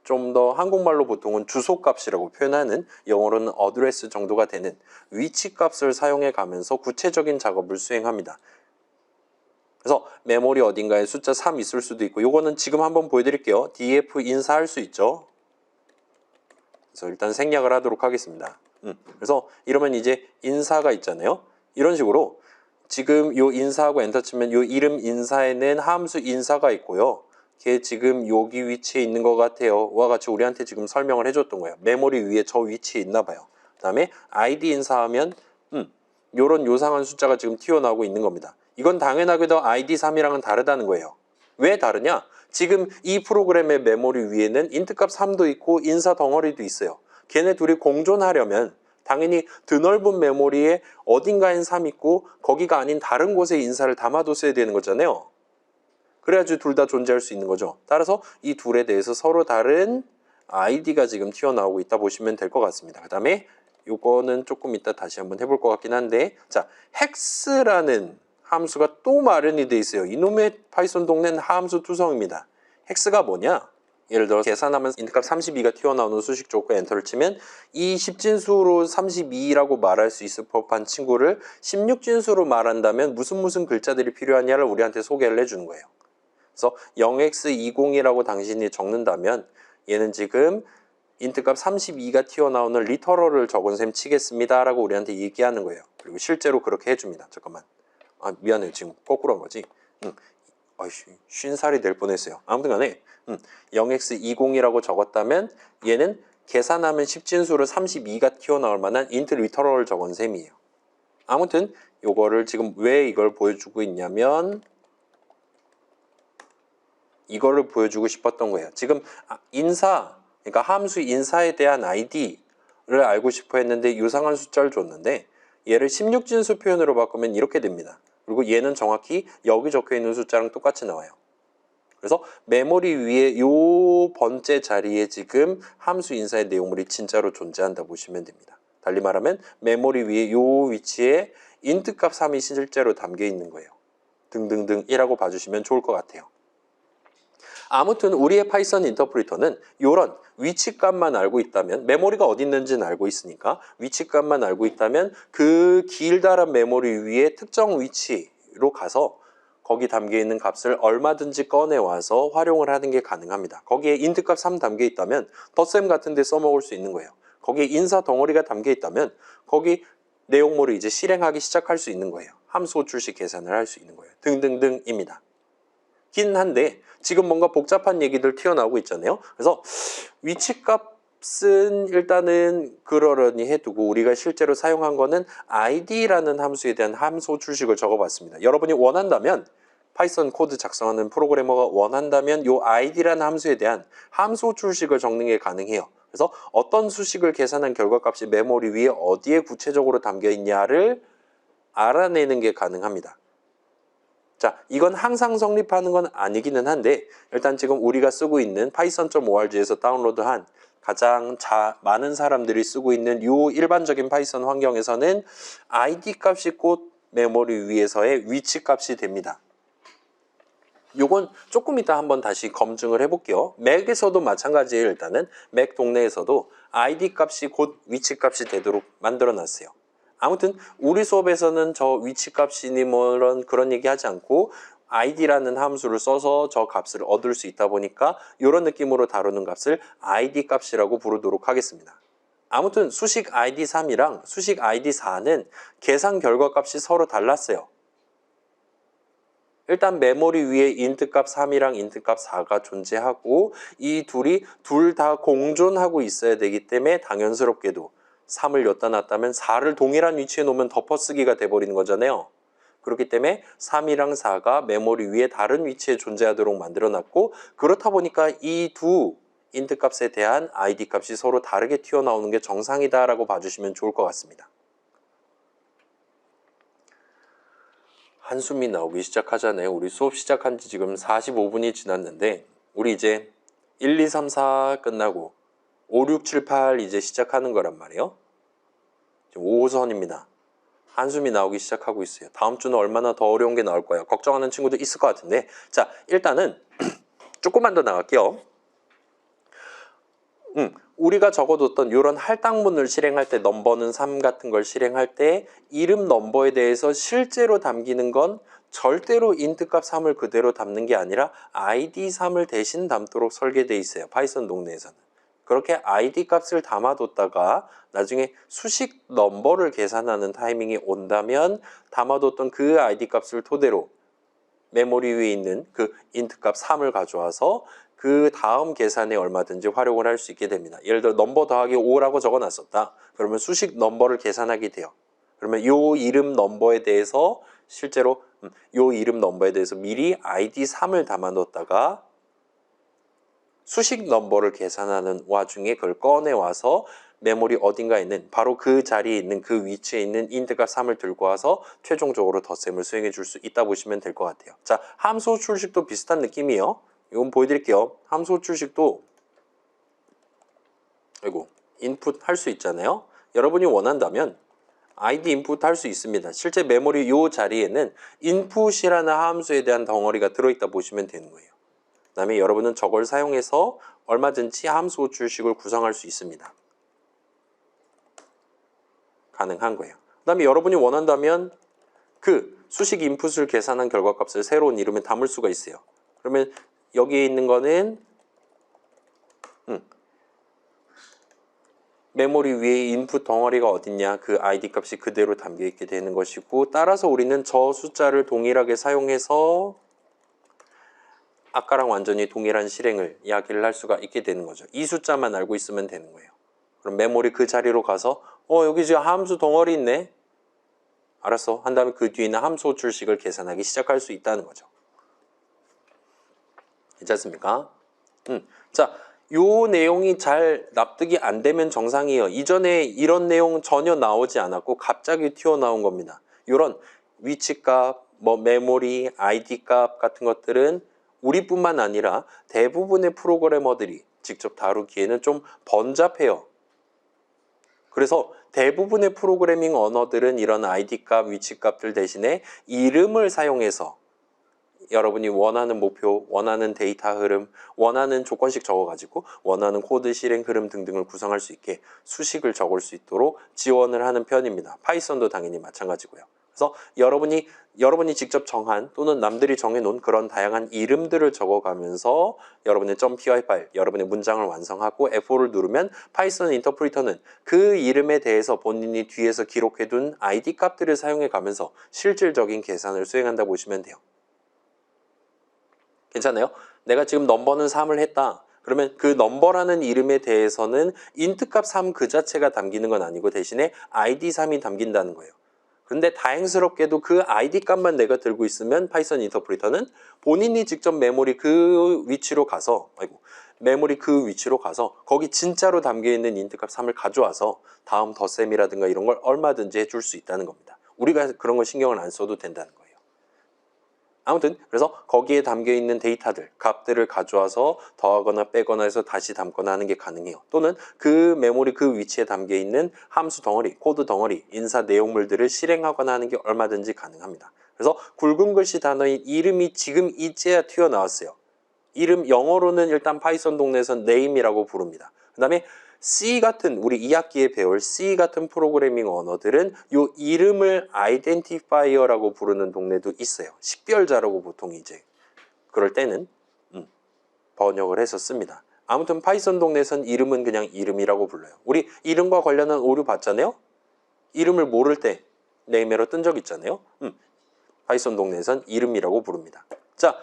좀 더 한국말로 보통은 주소값이라고 표현하는, 영어로는 어드레스 정도가 되는 위치값을 사용해 가면서 구체적인 작업을 수행합니다. 그래서 메모리 어딘가에 숫자 3 있을 수도 있고, 요거는 지금 한번 보여드릴게요. df 인사할 수 있죠. 그래서 일단 생략을 하도록 하겠습니다. 그래서 이러면 이제 인사가 있잖아요. 이런 식으로 지금 요 인사하고 엔터 치면 요 이름 인사에는 함수 인사가 있고요. 걔 지금 여기 위치에 있는 것 같아요. 와 같이 우리한테 지금 설명을 해줬던 거예요. 메모리 위에 저 위치에 있나 봐요. 그 다음에 id 인사하면 요런 요상한 숫자가 지금 튀어나오고 있는 겁니다. 이건 당연하게도 id3이랑은 다르다는 거예요. 왜 다르냐? 지금 이 프로그램의 메모리 위에는 인트값 3도 있고 인사 덩어리도 있어요. 걔네 둘이 공존하려면 당연히 드넓은 메모리에 어딘가엔 3 있고 거기가 아닌 다른 곳에 인사를 담아뒀어야 되는 거잖아요. 그래야지 둘 다 존재할 수 있는 거죠. 따라서 이 둘에 대해서 서로 다른 id가 지금 튀어나오고 있다 보시면 될 것 같습니다. 그 다음에 요거는 조금 이따 다시 한번 해볼 것 같긴 한데, 자, hex라는 함수가 또 마련이 돼 있어요. 이놈의 파이썬 동네는 함수 투성입니다. hex가 뭐냐? 예를 들어 계산하면 인트값 32가 튀어나오는 수식 줬고 엔터를 치면 이 10진수로 32라고 말할 수 있을 법한 친구를 16진수로 말한다면 무슨 글자들이 필요하냐를 우리한테 소개를 해주는 거예요. 그래서 0x20이라고 당신이 적는다면 얘는 지금 인트값 32가 튀어나오는 리터럴을 적은 셈 치겠습니다 라고 우리한테 얘기하는 거예요. 그리고 실제로 그렇게 해줍니다. 잠깐만, 미안해요. 지금 거꾸로 한 거지. 50살이 될 뻔했어요. 아무튼 간에 0x20이라고 적었다면 얘는 계산하면 10진수로 32가 튀어나올 만한 인트 리터럴을 적은 셈이에요. 아무튼 요거를 지금 왜 이걸 보여주고 있냐면 이거를 보여주고 싶었던 거예요. 지금 인사, 그러니까 함수 인사에 대한 id를 알고 싶어 했는데 유상한 숫자를 줬는데 얘를 16진수 표현으로 바꾸면 이렇게 됩니다. 그리고 얘는 정확히 여기 적혀 있는 숫자랑 똑같이 나와요. 그래서 메모리 위에 요 번째 자리에 지금 함수 인사의 내용물이 진짜로 존재한다 보시면 됩니다. 달리 말하면 메모리 위에 요 위치에 int 값 3이 실제로 담겨 있는 거예요. 등등등이라고 봐주시면 좋을 것 같아요. 아무튼 우리의 파이썬 인터프리터는 이런 위치값만 알고 있다면, 메모리가 어디 있는지는 알고 있으니까 위치값만 알고 있다면 그 길다란 메모리 위에 특정 위치로 가서 거기 담겨있는 값을 얼마든지 꺼내와서 활용을 하는 게 가능합니다. 거기에 인트값 3 담겨 있다면 덧셈 같은 데 써먹을 수 있는 거예요. 거기에 인사 덩어리가 담겨 있다면 거기 내용물을 이제 실행하기 시작할 수 있는 거예요. 함수 호출식 계산을 할 수 있는 거예요. 등등등입니다. 긴 한데 지금 뭔가 복잡한 얘기들 튀어나오고 있잖아요. 그래서 위치값은 일단은 그러려니 해두고 우리가 실제로 사용한 거는 id라는 함수에 대한 함수 호출식을 적어봤습니다. 여러분이 원한다면, 파이썬 코드 작성하는 프로그래머가 원한다면 이 id라는 함수에 대한 함수 호출식을 적는 게 가능해요. 그래서 어떤 수식을 계산한 결과값이 메모리 위에 어디에 구체적으로 담겨 있냐를 알아내는 게 가능합니다. 자, 이건 항상 성립하는 건 아니기는 한데 일단 지금 우리가 쓰고 있는 python.org에서 다운로드한 가장 많은 사람들이 쓰고 있는 이 일반적인 파이썬 환경에서는 id 값이 곧 메모리 위에서의 위치 값이 됩니다. 요건 조금 이따 한번 다시 검증을 해볼게요. 맥에서도 마찬가지예요. 일단은 맥 동네에서도 id 값이 곧 위치 값이 되도록 만들어 놨어요. 아무튼 우리 수업에서는 저 위치값이니 뭐 그런 얘기 하지 않고 id라는 함수를 써서 저 값을 얻을 수 있다 보니까 이런 느낌으로 다루는 값을 id 값이라고 부르도록 하겠습니다. 아무튼 수식 id3이랑 수식 id4는 계산 결과 값이 서로 달랐어요. 일단 메모리 위에 int 값 3이랑 int 값 4가 존재하고 이 둘이 둘 다 공존하고 있어야 되기 때문에 당연스럽게도 3을 여기다 놨다면 4를 동일한 위치에 놓으면 덮어쓰기가 돼버리는 거잖아요. 그렇기 때문에 3이랑 4가 메모리 위에 다른 위치에 존재하도록 만들어놨고 그렇다 보니까 이 두 int 값에 대한 id 값이 서로 다르게 튀어나오는 게 정상이다라고 봐주시면 좋을 것 같습니다. 한숨이 나오기 시작하잖아요. 우리 수업 시작한 지 지금 45분이 지났는데 우리 이제 1, 2, 3, 4 끝나고 5, 6, 7, 8 이제 시작하는 거란 말이에요. 지금 5호선입니다. 한숨이 나오기 시작하고 있어요. 다음 주는 얼마나 더 어려운 게 나올 거예요. 걱정하는 친구도 있을 것 같은데 자 일단은 조금만 더 나갈게요. 우리가 적어뒀던 이런 할당문을 실행할 때 넘버는 3 같은 걸 실행할 때 이름 넘버에 대해서 실제로 담기는 건 절대로 int 값 3을 그대로 담는 게 아니라 id 3을 대신 담도록 설계되어 있어요. 파이썬 동네에서는. 그렇게 id 값을 담아뒀다가 나중에 수식 넘버를 계산하는 타이밍이 온다면 담아뒀던 그 id 값을 토대로 메모리 위에 있는 그 int 값 3을 가져와서 그 다음 계산에 얼마든지 활용을 할 수 있게 됩니다. 예를 들어 넘버 더하기 5라고 적어놨었다. 그러면 수식 넘버를 계산하게 돼요. 그러면 요 이름 넘버에 대해서 실제로 요 이름 넘버에 대해서 미리 id 3을 담아뒀다가 수식 넘버를 계산하는 와중에 그걸 꺼내와서 메모리 어딘가에 있는 바로 그 자리에 있는 그 위치에 있는 int 값 3을 들고 와서 최종적으로 덧셈을 수행해 줄 수 있다 보시면 될 것 같아요. 자, 함수 출식도 비슷한 느낌이에요. 이건 보여드릴게요. 함수 출식도 인풋 할 수 있잖아요. 여러분이 원한다면 id 인풋 할 수 있습니다. 실제 메모리 요 자리에는 input이라는 함수에 대한 덩어리가 들어있다 보시면 되는 거예요. 그 다음에 여러분은 저걸 사용해서 얼마든지 함수 출식을 구성할 수 있습니다. 가능한 거예요. 그 다음에 여러분이 원한다면 그 수식 인풋을 계산한 결과값을 새로운 이름에 담을 수가 있어요. 그러면 여기에 있는 거는 메모리 위에 인풋 덩어리가 어딨냐 그 id 값이 그대로 담겨 있게 되는 것이고 따라서 우리는 저 숫자를 동일하게 사용해서 아까랑 완전히 동일한 실행을 이야기를 할 수가 있게 되는 거죠. 이 숫자만 알고 있으면 되는 거예요. 그럼 메모리 그 자리로 가서 여기 지금 함수 덩어리 있네. 알았어. 한 다음에 그 뒤에 있는 함수 출식을 계산하기 시작할 수 있다는 거죠. 괜찮습니까? 자, 요 내용이 잘 납득이 안 되면 정상이에요. 이전에 이런 내용 전혀 나오지 않았고 갑자기 튀어나온 겁니다. 이런 위치값, 메모리, id 값 같은 것들은 우리뿐만 아니라 대부분의 프로그래머들이 직접 다루기에는 좀 번잡해요. 그래서 대부분의 프로그래밍 언어들은 이런 id 값, 위치 값들 대신에 이름을 사용해서 여러분이 원하는 목표, 원하는 데이터 흐름, 원하는 조건식 적어가지고 원하는 코드 실행 흐름 등등을 구성할 수 있게 수식을 적을 수 있도록 지원을 하는 편입니다. 파이썬도 당연히 마찬가지고요. 그래서 여러분이 직접 정한 또는 남들이 정해놓은 그런 다양한 이름들을 적어가면서 여러분의 .py 파일, 여러분의 문장을 완성하고 F5를 누르면 파이썬 인터프리터는 그 이름에 대해서 본인이 뒤에서 기록해둔 id 값들을 사용해가면서 실질적인 계산을 수행한다 보시면 돼요. 괜찮아요? 내가 지금 넘버는 3을 했다. 그러면 그 넘버라는 이름에 대해서는 int 값 3 그 자체가 담기는 건 아니고 대신에 id 3이 담긴다는 거예요. 그런데 다행스럽게도 그 id 값만 내가 들고 있으면 파이썬 인터프리터는 본인이 직접 메모리 그 위치로 가서 거기 진짜로 담겨있는 int 값 3을 가져와서 다음 덧셈이라든가 이런 걸 얼마든지 해줄 수 있다는 겁니다. 우리가 그런 거 신경을 안 써도 된다는 거예요. 아무튼 그래서 거기에 담겨있는 데이터들, 값들을 가져와서 더하거나 빼거나 해서 다시 담거나 하는 게 가능해요. 또는 그 메모리 그 위치에 담겨있는 함수 덩어리, 코드 덩어리, 인사 내용물들을 실행하거나 하는 게 얼마든지 가능합니다. 그래서 굵은 글씨 단어인 이름이 지금 이제야 튀어나왔어요. 이름 영어로는 일단 파이썬 동네에서는 name이라고 부릅니다. 그 다음에 C 같은 우리 2학기에 배울 C 같은 프로그래밍 언어들은 요 이름을 아이덴티파이어라고 부르는 동네도 있어요. 식별자라고 보통 이제 그럴 때는 번역을 해서 씁니다. 아무튼 파이썬 동네에선 이름은 그냥 이름이라고 불러요. 우리 이름과 관련한 오류 봤잖아요. 이름을 모를 때 네임에러 뜬 적 있잖아요. 파이썬 동네에선 이름이라고 부릅니다. 자,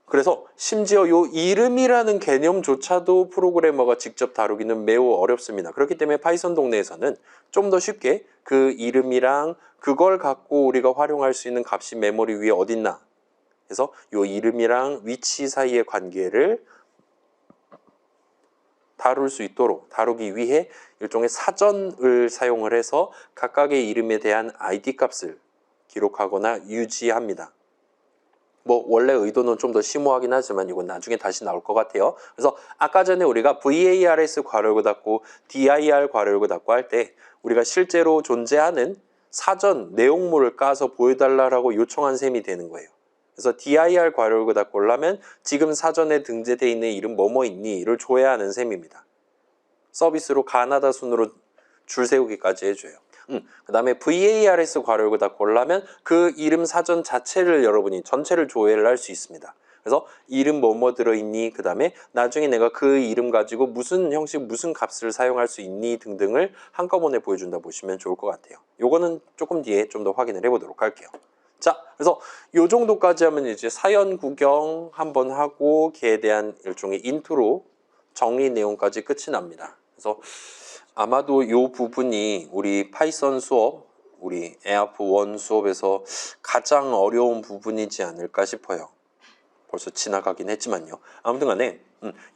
그래서 심지어 요 이름이라는 개념조차도 프로그래머가 직접 다루기는 매우 어렵습니다. 그렇기 때문에 파이썬 동네에서는 좀 더 쉽게 그 이름이랑 그걸 갖고 우리가 활용할 수 있는 값이 메모리 위에 어딨나. 그래서 요 이름이랑 위치 사이의 관계를 다룰 수 있도록 다루기 위해 일종의 사전을 사용을 해서 각각의 이름에 대한 ID 값을 기록하거나 유지합니다. 뭐 원래 의도는 좀 더 심오하긴 하지만 이건 나중에 다시 나올 것 같아요. 그래서 아까 전에 우리가 VARS 괄호 닫고 DIR 괄호 닫고 할 때 우리가 실제로 존재하는 사전 내용물을 까서 보여달라고 요청한 셈이 되는 거예요. 그래서 DIR 괄호 닫고 하려면 지금 사전에 등재되어 있는 이름 뭐뭐 있니?를 줘야 하는 셈입니다. 서비스로 가나다 순으로 줄 세우기까지 해줘요. 그 다음에 VARS 괄호 닫고 하려면 그 이름 사전 자체를 여러분이 전체를 조회를 할 수 있습니다. 그래서 이름 뭐뭐 들어있니? 그 다음에 나중에 내가 그 이름 가지고 무슨 형식 무슨 값을 사용할 수 있니? 등등을 한꺼번에 보여준다 보시면 좋을 것 같아요. 요거는 조금 뒤에 좀 더 확인을 해보도록 할게요. 자, 그래서 요 정도까지 하면 이제 사연 구경 한번 하고 걔에 대한 일종의 인트로 정리 내용까지 끝이 납니다. 그래서 아마도 이 부분이 우리 파이썬 수업, 우리 에아프1 수업에서 가장 어려운 부분이지 않을까 싶어요. 벌써 지나가긴 했지만요. 아무튼 간에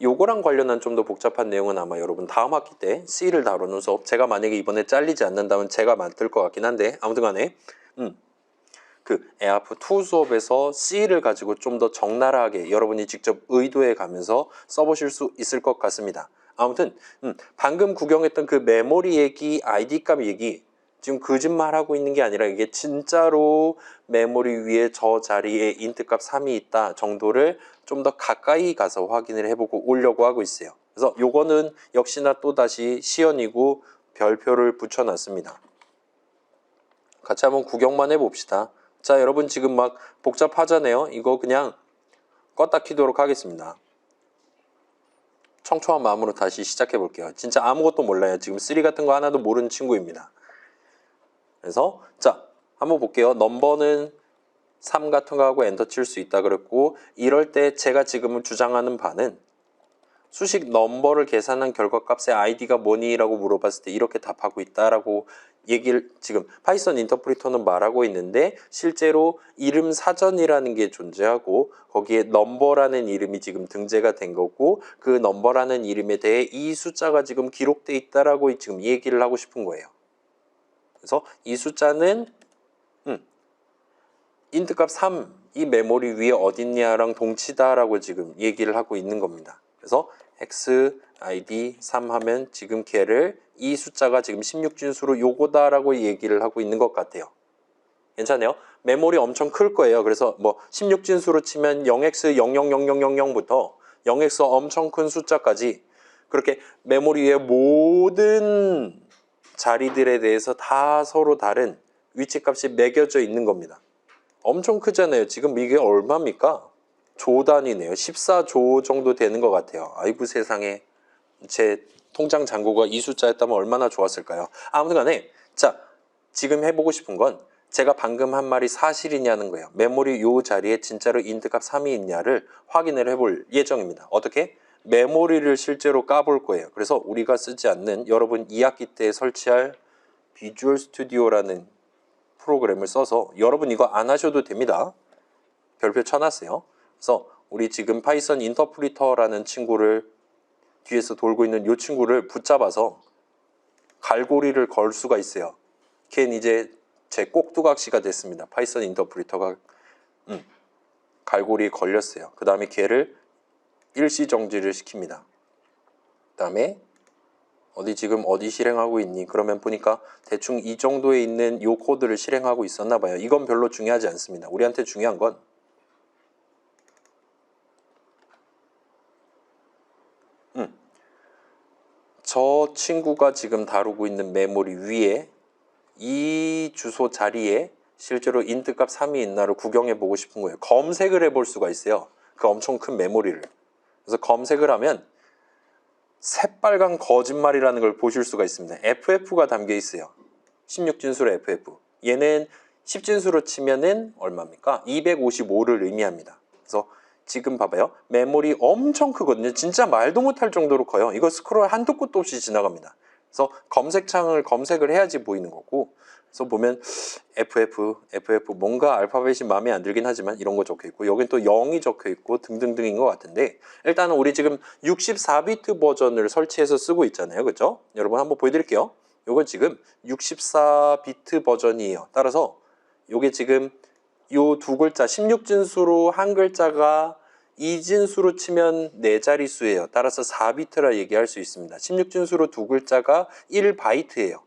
요거랑 관련한 좀 더 복잡한 내용은 아마 여러분 다음 학기 때 C를 다루는 수업, 제가 만약에 이번에 잘리지 않는다면 제가 맡을 것 같긴 한데 아무튼 간에 그 에아프2 수업에서 C를 가지고 좀 더 적나라하게 여러분이 직접 의도해 가면서 써보실 수 있을 것 같습니다. 아무튼 방금 구경했던 그 메모리 얘기, ID 값 얘기 지금 거짓말하고 있는 게 아니라 이게 진짜로 메모리 위에 저 자리에 인트 값 3이 있다 정도를 좀 더 가까이 가서 확인을 해보고 오려고 하고 있어요. 그래서 요거는 역시나 또다시 시연이고 별표를 붙여놨습니다. 같이 한번 구경만 해봅시다. 자, 여러분 지금 막 복잡하잖아요. 이거 그냥 껐다 키도록 하겠습니다. 청초한 마음으로 다시 시작해 볼게요. 진짜 아무것도 몰라요. 지금 3 같은 거 하나도 모르는 친구입니다. 그래서 자, 한번 볼게요. 넘버는 3 같은 거 하고 엔터 칠 수 있다 그랬고, 이럴 때 제가 지금 주장하는 바는 수식 넘버를 계산한 결과값의 아이디가 뭐니? 라고 물어봤을 때 이렇게 답하고 있다라고 얘기를 지금 파이썬 인터프리터는 말하고 있는데, 실제로 이름 사전이라는 게 존재하고 거기에 넘버라는 이름이 지금 등재가 된 거고, 그 넘버라는 이름에 대해 이 숫자가 지금 기록돼 있다라고 지금 얘기를 하고 싶은 거예요. 그래서 이 숫자는 인트값 3, 이 메모리 위에 어딨냐랑 동치다라고 지금 얘기를 하고 있는 겁니다. 그래서 x, id 3 하면 지금 걔를 이 숫자가 지금 16진수로 요거다라고 얘기를 하고 있는 것 같아요. 괜찮아요? 메모리 엄청 클 거예요. 그래서 뭐 16진수로 치면 0x000000부터 0x 엄청 큰 숫자까지 그렇게 메모리 위에 모든 자리들에 대해서 다 서로 다른 위치값이 매겨져 있는 겁니다. 엄청 크잖아요. 지금 이게 얼마입니까? 조 단위네요. 14조 정도 되는 것 같아요. 아이고 세상에, 제 통장 잔고가 이 숫자였다면 얼마나 좋았을까요? 아무튼 간에 자, 지금 해보고 싶은 건 제가 방금 한 말이 사실이냐는 거예요. 메모리 요 자리에 진짜로 인트값 3이 있냐를 확인을 해볼 예정입니다. 어떻게? 메모리를 실제로 까볼 거예요. 그래서 우리가 쓰지 않는 여러분 2학기 때 설치할 비주얼 스튜디오라는 프로그램을 써서, 여러분 이거 안 하셔도 됩니다. 별표 쳐놨어요. 그래서 우리 지금 파이썬 인터프리터라는 친구를 뒤에서 돌고 있는 이 친구를 붙잡아서 갈고리를 걸 수가 있어요. 걔는 이제 제 꼭두각시가 됐습니다. 파이썬 인터프리터가 갈고리에 걸렸어요. 그 다음에 걔를 일시 정지를 시킵니다. 그 다음에 지금 어디 실행하고 있니? 그러면 보니까 대충 이 정도에 있는 이 코드를 실행하고 있었나 봐요. 이건 별로 중요하지 않습니다. 우리한테 중요한 건 저 친구가 지금 다루고 있는 메모리 위에 이 주소 자리에 실제로 인트값 3이 있나를 구경해 보고 싶은 거예요. 검색을 해볼 수가 있어요. 그 엄청 큰 메모리를. 그래서 검색을 하면 새빨간 거짓말이라는 걸 보실 수가 있습니다. FF가 담겨 있어요. 16진수로 FF. 얘는 10진수로 치면은 얼마입니까? 255를 의미합니다. 그래서 지금 봐봐요. 메모리 엄청 크거든요. 진짜 말도 못할 정도로 커요. 이거 스크롤 한도 끝도 없이 지나갑니다. 그래서 검색창을 검색을 해야지 보이는 거고, 그래서 보면 FF 뭔가 알파벳이 마음에 안 들긴 하지만 이런 거 적혀 있고, 여긴 또 0이 적혀 있고 등등등인 것 같은데, 일단은 우리 지금 64비트 버전을 설치해서 쓰고 있잖아요. 그죠? 여러분 한번 보여드릴게요. 요건 지금 64비트 버전이에요. 따라서 요게 지금 요 두 글자 16진수로 한 글자가 2진수로 치면 4자릿수예요. 따라서 4비트라 얘기할 수 있습니다. 16진수로 두 글자가 1바이트예요.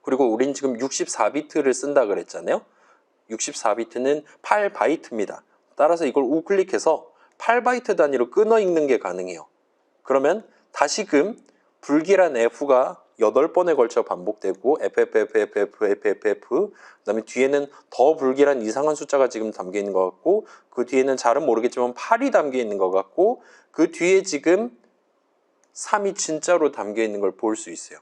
그리고 우린 지금 64비트를 쓴다 그랬잖아요. 64비트는 8바이트입니다. 따라서 이걸 우클릭해서 8바이트 단위로 끊어 읽는 게 가능해요. 그러면 다시금 불길한 F가 8번에 걸쳐 반복되고 FFFFFFF 그다음에 뒤에는 더 불길한 이상한 숫자가 지금 담겨 있는 것 같고, 그 뒤에는 잘은 모르겠지만 8이 담겨 있는 것 같고, 그 뒤에 지금 3이 진짜로 담겨 있는 걸 볼 수 있어요.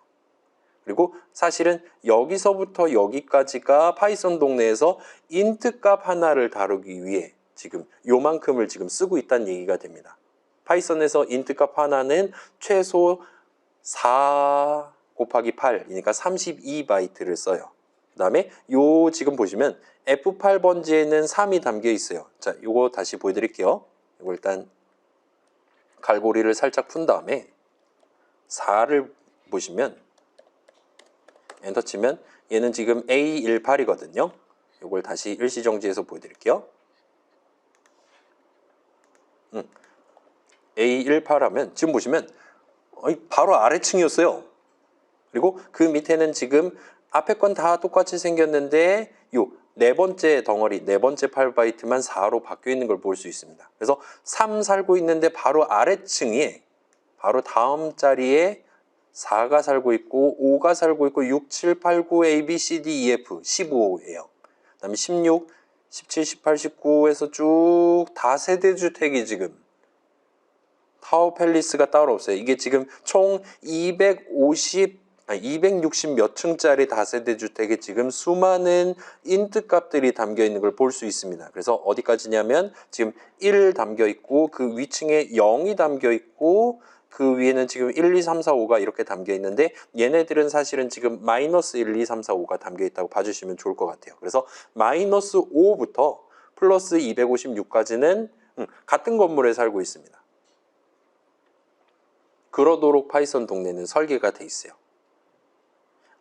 그리고 사실은 여기서부터 여기까지가 파이썬 동네에서 인트 값 하나를 다루기 위해 지금 요만큼을 지금 쓰고 있다는 얘기가 됩니다. 파이썬에서 인트 값 하나는 최소 4 곱하기 8이니까 32바이트를 써요. 그 다음에 요 지금 보시면 F8번지에는 3이 담겨 있어요. 자, 요거 다시 보여드릴게요. 이거 일단 갈고리를 살짝 푼 다음에 4를 보시면 엔터 치면 얘는 지금 A18이거든요. 요걸 다시 일시정지해서 보여드릴게요. A18 하면 지금 보시면 바로 아래층이었어요. 그리고 그 밑에는 지금 앞에 건 다 똑같이 생겼는데 요 네 번째 덩어리, 네 번째 8바이트만 4로 바뀌어 있는 걸 볼 수 있습니다. 그래서 3 살고 있는데 바로 아래층에 바로 다음 자리에 4가 살고 있고 5가 살고 있고 6, 7, 8, 9, A, B, C, D, E, F 15예요. 그 다음에 16, 17, 18, 19에서 쭉 다세대주택이 지금 타워 팰리스가 따로 없어요. 이게 지금 총 260 몇 층짜리 다세대 주택에 지금 수많은 인트 값들이 담겨 있는 걸 볼 수 있습니다. 그래서 어디까지냐면 지금 1 담겨 있고 그 위층에 0이 담겨 있고 그 위에는 지금 1, 2, 3, 4, 5가 이렇게 담겨 있는데 얘네들은 사실은 지금 마이너스 1, 2, 3, 4, 5가 담겨 있다고 봐주시면 좋을 것 같아요. 그래서 마이너스 5부터 플러스 256까지는 같은 건물에 살고 있습니다. 그러도록 파이썬 동네는 설계가 돼 있어요.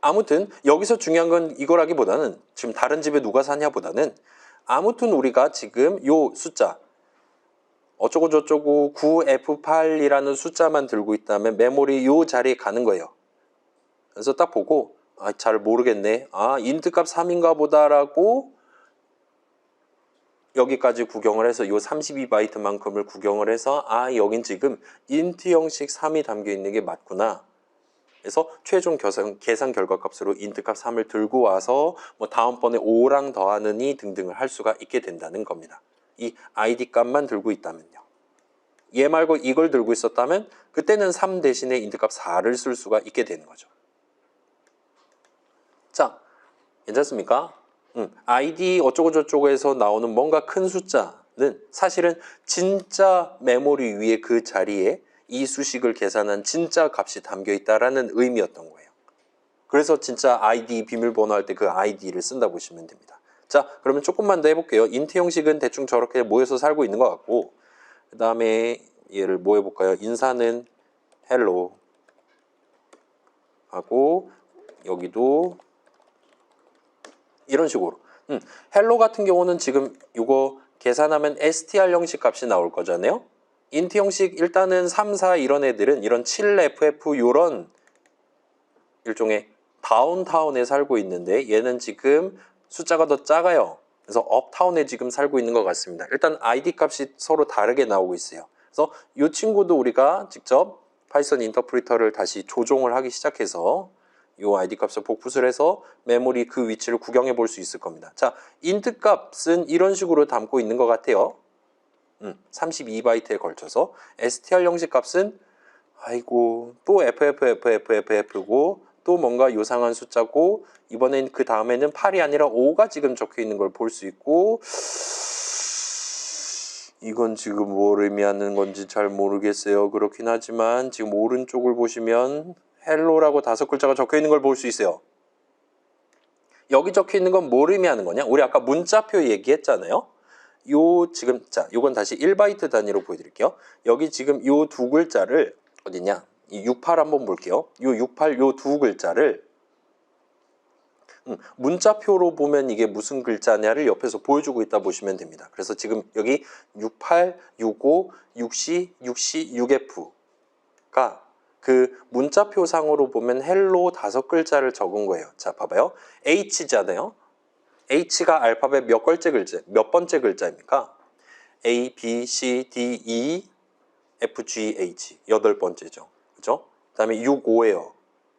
아무튼 여기서 중요한 건 이거라기보다는 지금 다른 집에 누가 사냐보다는 아무튼 우리가 지금 요 숫자 어쩌고 저쩌고 9F8이라는 숫자만 들고 있다면 메모리 요 자리에 가는 거예요. 그래서 딱 보고 잘 모르겠네. 인트 값 3인가 보다라고 여기까지 구경을 해서 요 32바이트만큼을 구경을 해서 여긴 지금 인트 형식 3이 담겨 있는 게 맞구나. 그래서 최종 계산 결과 값으로 인트 값 3을 들고 와서 뭐 다음번에 5랑 더하느니 등등을 할 수가 있게 된다는 겁니다. 이 id 값만 들고 있다면요. 얘 말고 이걸 들고 있었다면 그때는 3 대신에 인트 값 4를 쓸 수가 있게 되는 거죠. 자, 괜찮습니까? id 어쩌고 저쩌고에서 나오는 뭔가 큰 숫자는 사실은 진짜 메모리 위에 그 자리에 이 수식을 계산한 진짜 값이 담겨 있다라는 의미였던 거예요. 그래서 진짜 id 비밀번호 할 때 그 id를 쓴다 보시면 됩니다. 자, 그러면 조금만 더 해볼게요. 인트 형식은 대충 저렇게 모여서 살고 있는 것 같고, 그 다음에 얘를 뭐 해볼까요? 인사는 hello 하고 여기도 이런 식으로. 헬로 같은 경우는 지금 이거 계산하면 str 형식 값이 나올 거잖아요. 인트 형식 일단은 3, 4 이런 애들은 이런 7FF 이런 일종의 다운타운에 살고 있는데 얘는 지금 숫자가 더 작아요. 그래서 업타운에 지금 살고 있는 것 같습니다. 일단 id 값이 서로 다르게 나오고 있어요. 그래서 이 친구도 우리가 직접 파이썬 인터프리터를 다시 조종을 하기 시작해서 이 id 값을 복붙을 해서 메모리 그 위치를 구경해 볼 수 있을 겁니다. 자, int 값은 이런 식으로 담고 있는 것 같아요. 32바이트에 걸쳐서 str 형식 값은 또 FFFFFF고 또 뭔가 요상한 숫자고 이번엔 그 다음에는 8이 아니라 5가 지금 적혀 있는 걸 볼 수 있고 이건 지금 뭘 의미하는 건지 잘 모르겠어요. 그렇긴 하지만 지금 오른쪽을 보시면 헬로라고 5글자가 적혀 있는 걸 볼 수 있어요. 여기 적혀 있는 건 뭘 의미하는 거냐? 우리 아까 문자표 얘기했잖아요. 요 지금 자, 요건 다시 1바이트 단위로 보여드릴게요. 여기 지금 요 두 글자를 어디냐? 이 68 한번 볼게요. 요 68 요 두 글자를 문자표로 보면 이게 무슨 글자냐를 옆에서 보여주고 있다 보시면 됩니다. 그래서 지금 여기 68, 65, 60, 60, 6F가 그 문자표 상으로 보면 헬로 5글자를 적은 거예요. 자, 봐봐요. H잖아요. H가 알파벳 몇 번째 글자입니까? A, B, C, D, E, F, G, H 8번째죠. 그죠? 그 다음에 6, 5예요.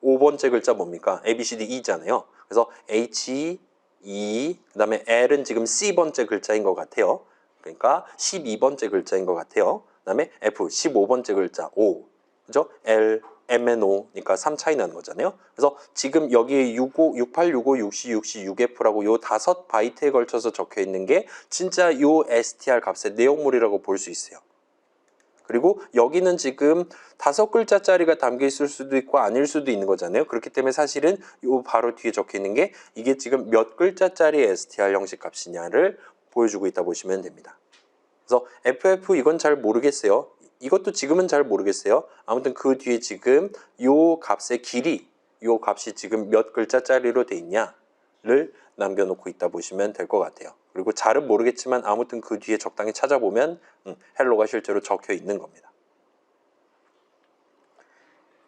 5번째 글자 뭡니까? A, B, C, D, E잖아요. 그래서 H, E, 그 다음에 L은 지금 C번째 글자인 것 같아요. 그러니까 12번째 글자인 것 같아요. 그 다음에 F, 15번째 글자 O. 그죠? L, M, N, O. 그러니까 3 차이 나는 거잖아요. 그래서 지금 여기에 65, 68, 65, 60, 60, 6F라고 요 5바이트에 걸쳐서 적혀 있는 게 진짜 요 str 값의 내용물이라고 볼 수 있어요. 그리고 여기는 지금 5글자짜리가 담겨 있을 수도 있고 아닐 수도 있는 거잖아요. 그렇기 때문에 사실은 요 바로 뒤에 적혀 있는 게 이게 지금 몇 글자짜리 str 형식 값이냐를 보여주고 있다 보시면 됩니다. 그래서 FF 이건 잘 모르겠어요. 이것도 지금은 잘 모르겠어요. 아무튼 그 뒤에 지금 요 값의 길이, 요 값이 지금 몇 글자짜리로 돼 있냐를 남겨놓고 있다 보시면 될 것 같아요. 그리고 잘은 모르겠지만 아무튼 그 뒤에 적당히 찾아보면 헬로가 실제로 적혀 있는 겁니다.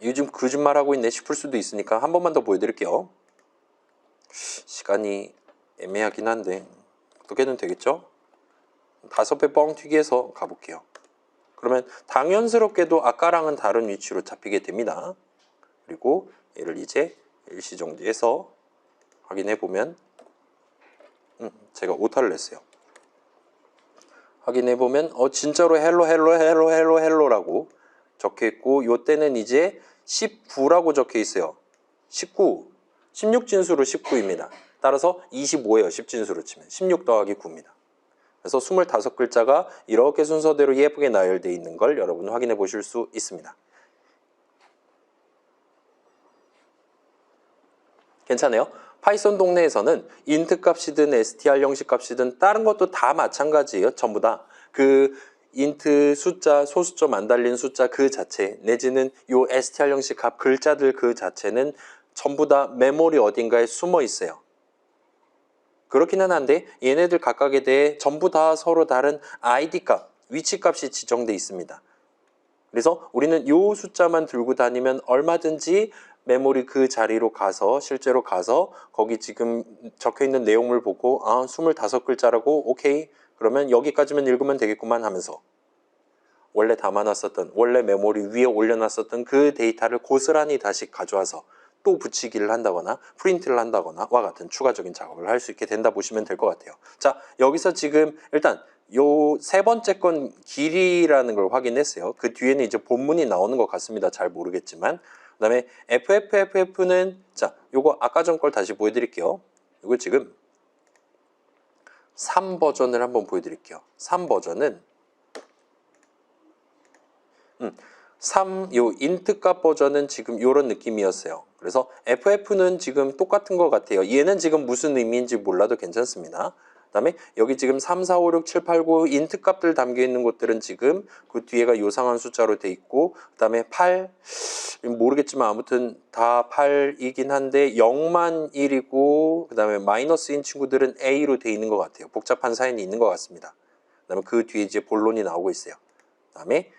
요즘 거짓말하고 있네 싶을 수도 있으니까 한 번만 더 보여드릴게요. 시간이 애매하긴 한데 어떻게든 되겠죠? 5배 뻥튀기해서 가볼게요. 그러면 당연스럽게도 아까랑은 다른 위치로 잡히게 됩니다. 그리고 얘를 이제 일시정지해서 확인해 보면 제가 오타를 냈어요. 확인해 보면 진짜로 헬로라고 적혀 있고 요때는 이제 19라고 적혀 있어요. 19, 16진수로 19입니다. 따라서 25예요. 10진수로 치면 16 더하기 9입니다. 그래서 25글자가 이렇게 순서대로 예쁘게 나열되어 있는 걸 여러분 확인해 보실 수 있습니다. 괜찮아요? 파이썬 동네에서는 int 값이든 str 형식 값이든 다른 것도 다 마찬가지예요. 전부 다. 그 int 숫자, 소수점 안 달린 숫자 그 자체 내지는 요 str 형식 값 글자들 그 자체는 전부 다 메모리 어딘가에 숨어 있어요. 그렇기는 한데 얘네들 각각에 대해 전부 다 서로 다른 id 값, 위치 값이 지정돼 있습니다. 그래서 우리는 요 숫자만 들고 다니면 얼마든지 메모리 그 자리로 가서 실제로 가서 거기 지금 적혀 있는 내용물 보고 25글자라고 오케이 그러면 여기까지만 읽으면 되겠구만 하면서 원래 담아놨었던 원래 메모리 위에 올려놨었던 그 데이터를 고스란히 다시 가져와서 또 붙이기를 한다거나 프린트를 한다거나 와 같은 추가적인 작업을 할 수 있게 된다 보시면 될 것 같아요. 자, 여기서 지금 일단 요 세 번째 건 길이라는 걸 확인했어요. 그 뒤에는 이제 본문이 나오는 것 같습니다. 잘 모르겠지만 그 다음에 FFFF는 자, 요거 아까 전 걸 다시 보여드릴게요. 요거 지금 3 버전을 한번 보여드릴게요. 3 버전은 3, int 값 버전은 지금 요런 느낌이었어요. 그래서 FF는 지금 똑같은 것 같아요. 얘는 지금 무슨 의미인지 몰라도 괜찮습니다. 그 다음에 여기 지금 3, 4, 5, 6, 7, 8, 9 int 값들 담겨 있는 곳들은 지금 그 뒤에가 요상한 숫자로 돼 있고 그 다음에 8, 모르겠지만 아무튼 다 8이긴 한데 0만 1이고 그 다음에 마이너스인 친구들은 A로 돼 있는 것 같아요. 복잡한 사인이 있는 것 같습니다. 그 다음에 그 뒤에 이제 본론이 나오고 있어요. 그 다음에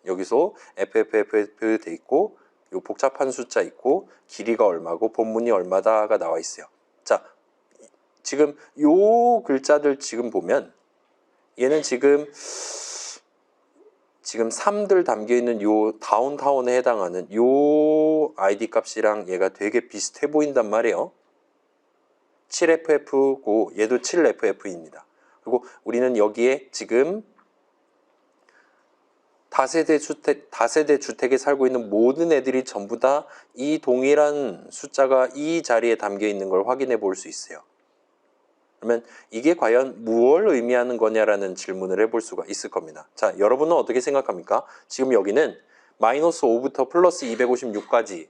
여기서 FFFF 돼 있고 요 복잡한 숫자 있고 길이가 얼마고 본문이 얼마다가 나와 있어요. 자, 지금 요 글자들 지금 보면 얘는 지금 3들 담겨 있는 요 다운타운에 해당하는 요 ID 값이랑 얘가 되게 비슷해 보인단 말이에요. 7FF고 얘도 7FF입니다. 그리고 우리는 여기에 지금 다세대 주택에 살고 있는 모든 애들이 전부 다 이 동일한 숫자가 이 자리에 담겨 있는 걸 확인해 볼 수 있어요. 그러면 이게 과연 무엇을 의미하는 거냐라는 질문을 해볼 수가 있을 겁니다. 자, 여러분은 어떻게 생각합니까? 지금 여기는 마이너스 5부터 플러스 256까지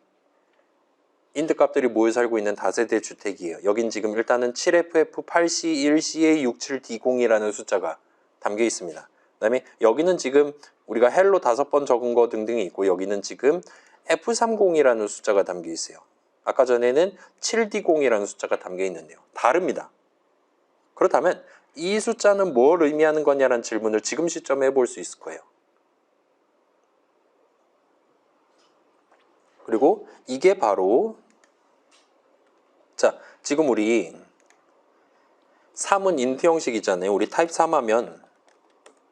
인트 값들이 모여 살고 있는 다세대 주택이에요. 여긴 지금 일단은 7FF8C1CA67D0이라는 숫자가 담겨 있습니다. 그 다음에 여기는 지금 우리가 헬로 5번 적은 거 등등이 있고 여기는 지금 F30이라는 숫자가 담겨 있어요. 아까 전에는 7D0이라는 숫자가 담겨 있는데요. 다릅니다. 그렇다면 이 숫자는 뭘 의미하는 거냐라는 질문을 지금 시점에 해볼 수 있을 거예요. 그리고 이게 바로 자, 지금 우리 3은 인트 형식이잖아요. 우리 타입 3 하면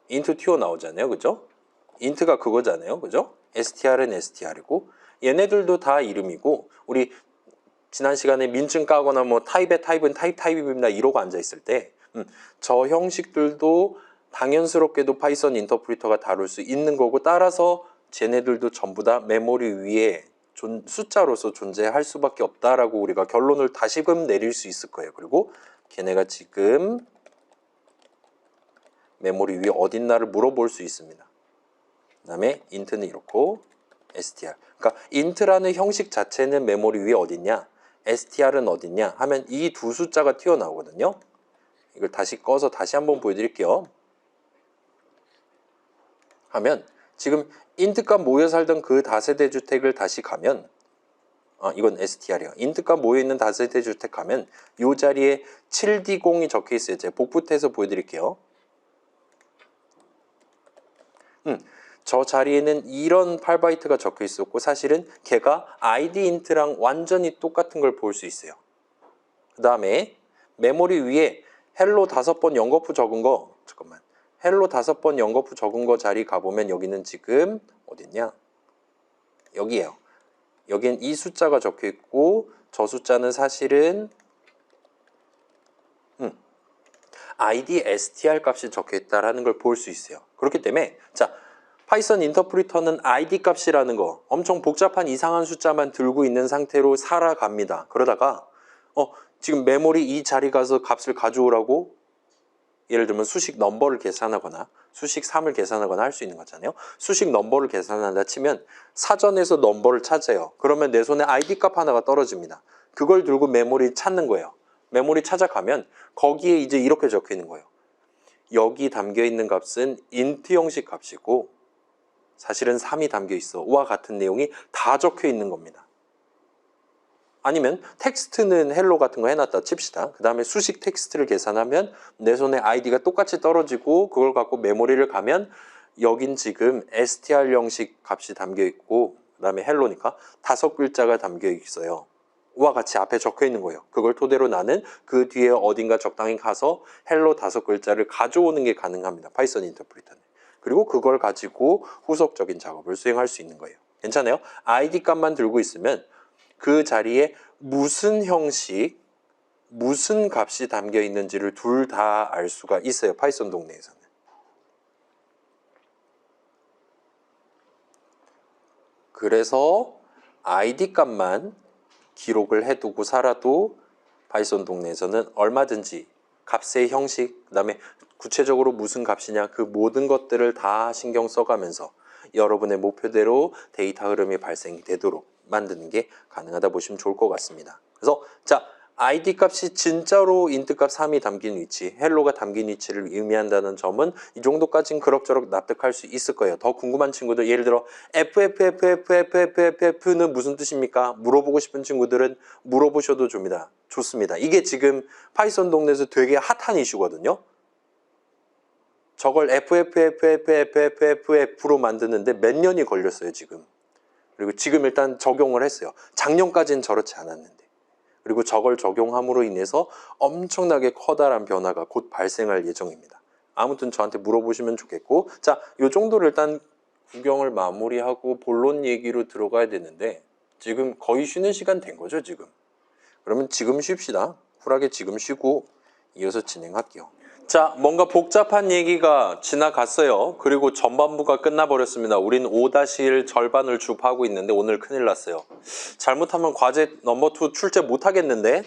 인트 튀어 나오잖아요. 그죠? 인트가 그거잖아요. 그죠? str은 str이고 얘네들도 다 이름이고 우리 지난 시간에 민증 까거나 뭐 타입의 타입은 타입입니다 이러고 앉아있을 때 저 형식들도 당연스럽게도 파이썬 인터프리터가 다룰 수 있는 거고 따라서 쟤네들도 전부 다 메모리 위에 숫자로서 존재할 수밖에 없다라고 우리가 결론을 다시금 내릴 수 있을 거예요. 그리고 걔네가 지금 메모리 위에 어딨나를 물어볼 수 있습니다. 그 다음에 int는 이렇고 str 그러니까 int라는 형식 자체는 메모리 위에 어딨냐 str은 어딨냐 하면 이 두 숫자가 튀어나오거든요. 이걸 다시 꺼서 다시 한번 보여드릴게요. 하면 지금 int 값 모여 살던 그 다세대 주택을 다시 가면 이건 str이에요. int 값 모여있는 다세대 주택 가면 이 자리에 7D0이 적혀 있어요. 제가 복붙해서 보여드릴게요. 저 자리에는 이런 8바이트가 적혀 있었고 사실은 걔가 id int랑 완전히 똑같은 걸 볼 수 있어요. 그 다음에 메모리 위에 헬로 5번 연거푸 적은 거 잠깐만 헬로 5번 연거푸 적은 거 자리 가보면 여기는 지금 어딨냐 여기에요. 여긴 이 숫자가 적혀 있고 저 숫자는 사실은 id str 값이 적혀 있다라는 걸 볼 수 있어요. 그렇기 때문에 자 파이썬 인터프리터는 id 값이라는 거 엄청 복잡한 이상한 숫자만 들고 있는 상태로 살아갑니다. 그러다가 지금 메모리 이 자리 가서 값을 가져오라고 예를 들면 수식 넘버를 계산하거나 수식 3을 계산하거나 할 수 있는 거잖아요. 수식 넘버를 계산한다 치면 사전에서 넘버를 찾아요. 그러면 내 손에 id 값 하나가 떨어집니다. 그걸 들고 메모리 찾는 거예요. 메모리 찾아가면 거기에 이제 이렇게 적혀 있는 거예요. 여기 담겨 있는 값은 int 형식 값이고 사실은 3이 담겨 있어와 같은 내용이 다 적혀 있는 겁니다. 아니면 텍스트는 헬로 같은 거 해놨다 칩시다. 그 다음에 수식 텍스트를 계산하면 내 손에 id가 똑같이 떨어지고 그걸 갖고 메모리를 가면 여긴 지금 str 형식 값이 담겨 있고 그 다음에 헬로니까 5글자가 담겨 있어요. 와 같이 앞에 적혀 있는 거예요. 그걸 토대로 나는 그 뒤에 어딘가 적당히 가서 헬로 5글자를 가져오는 게 가능합니다. 파이썬 인터프리터는. 그리고 그걸 가지고 후속적인 작업을 수행할 수 있는 거예요. 괜찮아요? id 값만 들고 있으면 그 자리에 무슨 형식, 무슨 값이 담겨 있는지를 둘 다 알 수가 있어요. 파이썬 동네에서는. 그래서 id 값만 기록을 해두고 살아도 파이썬 동네에서는 얼마든지 값의 형식, 그 다음에 구체적으로 무슨 값이냐 그 모든 것들을 다 신경 써가면서 여러분의 목표대로 데이터 흐름이 발생되도록 만드는 게 가능하다 보시면 좋을 것 같습니다. 그래서 자 id 값이 진짜로 int 값 3이 담긴 위치, 헬로가 담긴 위치를 의미한다는 점은 이 정도까지는 그럭저럭 납득할 수 있을 거예요. 더 궁금한 친구들 예를 들어 FFFFFFF는 무슨 뜻입니까? 물어보고 싶은 친구들은 물어보셔도 좋습니다. 이게 지금 파이썬 동네에서 되게 핫한 이슈거든요. 저걸 FFFFFFF로 만드는데 몇 년이 걸렸어요 지금. 그리고 지금 일단 적용을 했어요. 작년까지는 저렇지 않았는데. 그리고 저걸 적용함으로 인해서 엄청나게 커다란 변화가 곧 발생할 예정입니다. 아무튼 저한테 물어보시면 좋겠고 자, 요 정도를 일단 구경을 마무리하고 본론 얘기로 들어가야 되는데 지금 거의 쉬는 시간 된 거죠 지금. 그러면 지금 쉽시다. 쿨하게 지금 쉬고 이어서 진행할게요. 자, 뭔가 복잡한 얘기가 지나갔어요. 그리고 전반부가 끝나버렸습니다. 우린 5-1 절반을 주파하고 있는데 오늘 큰일 났어요. 잘못하면 과제 넘버 2 출제 못하겠는데?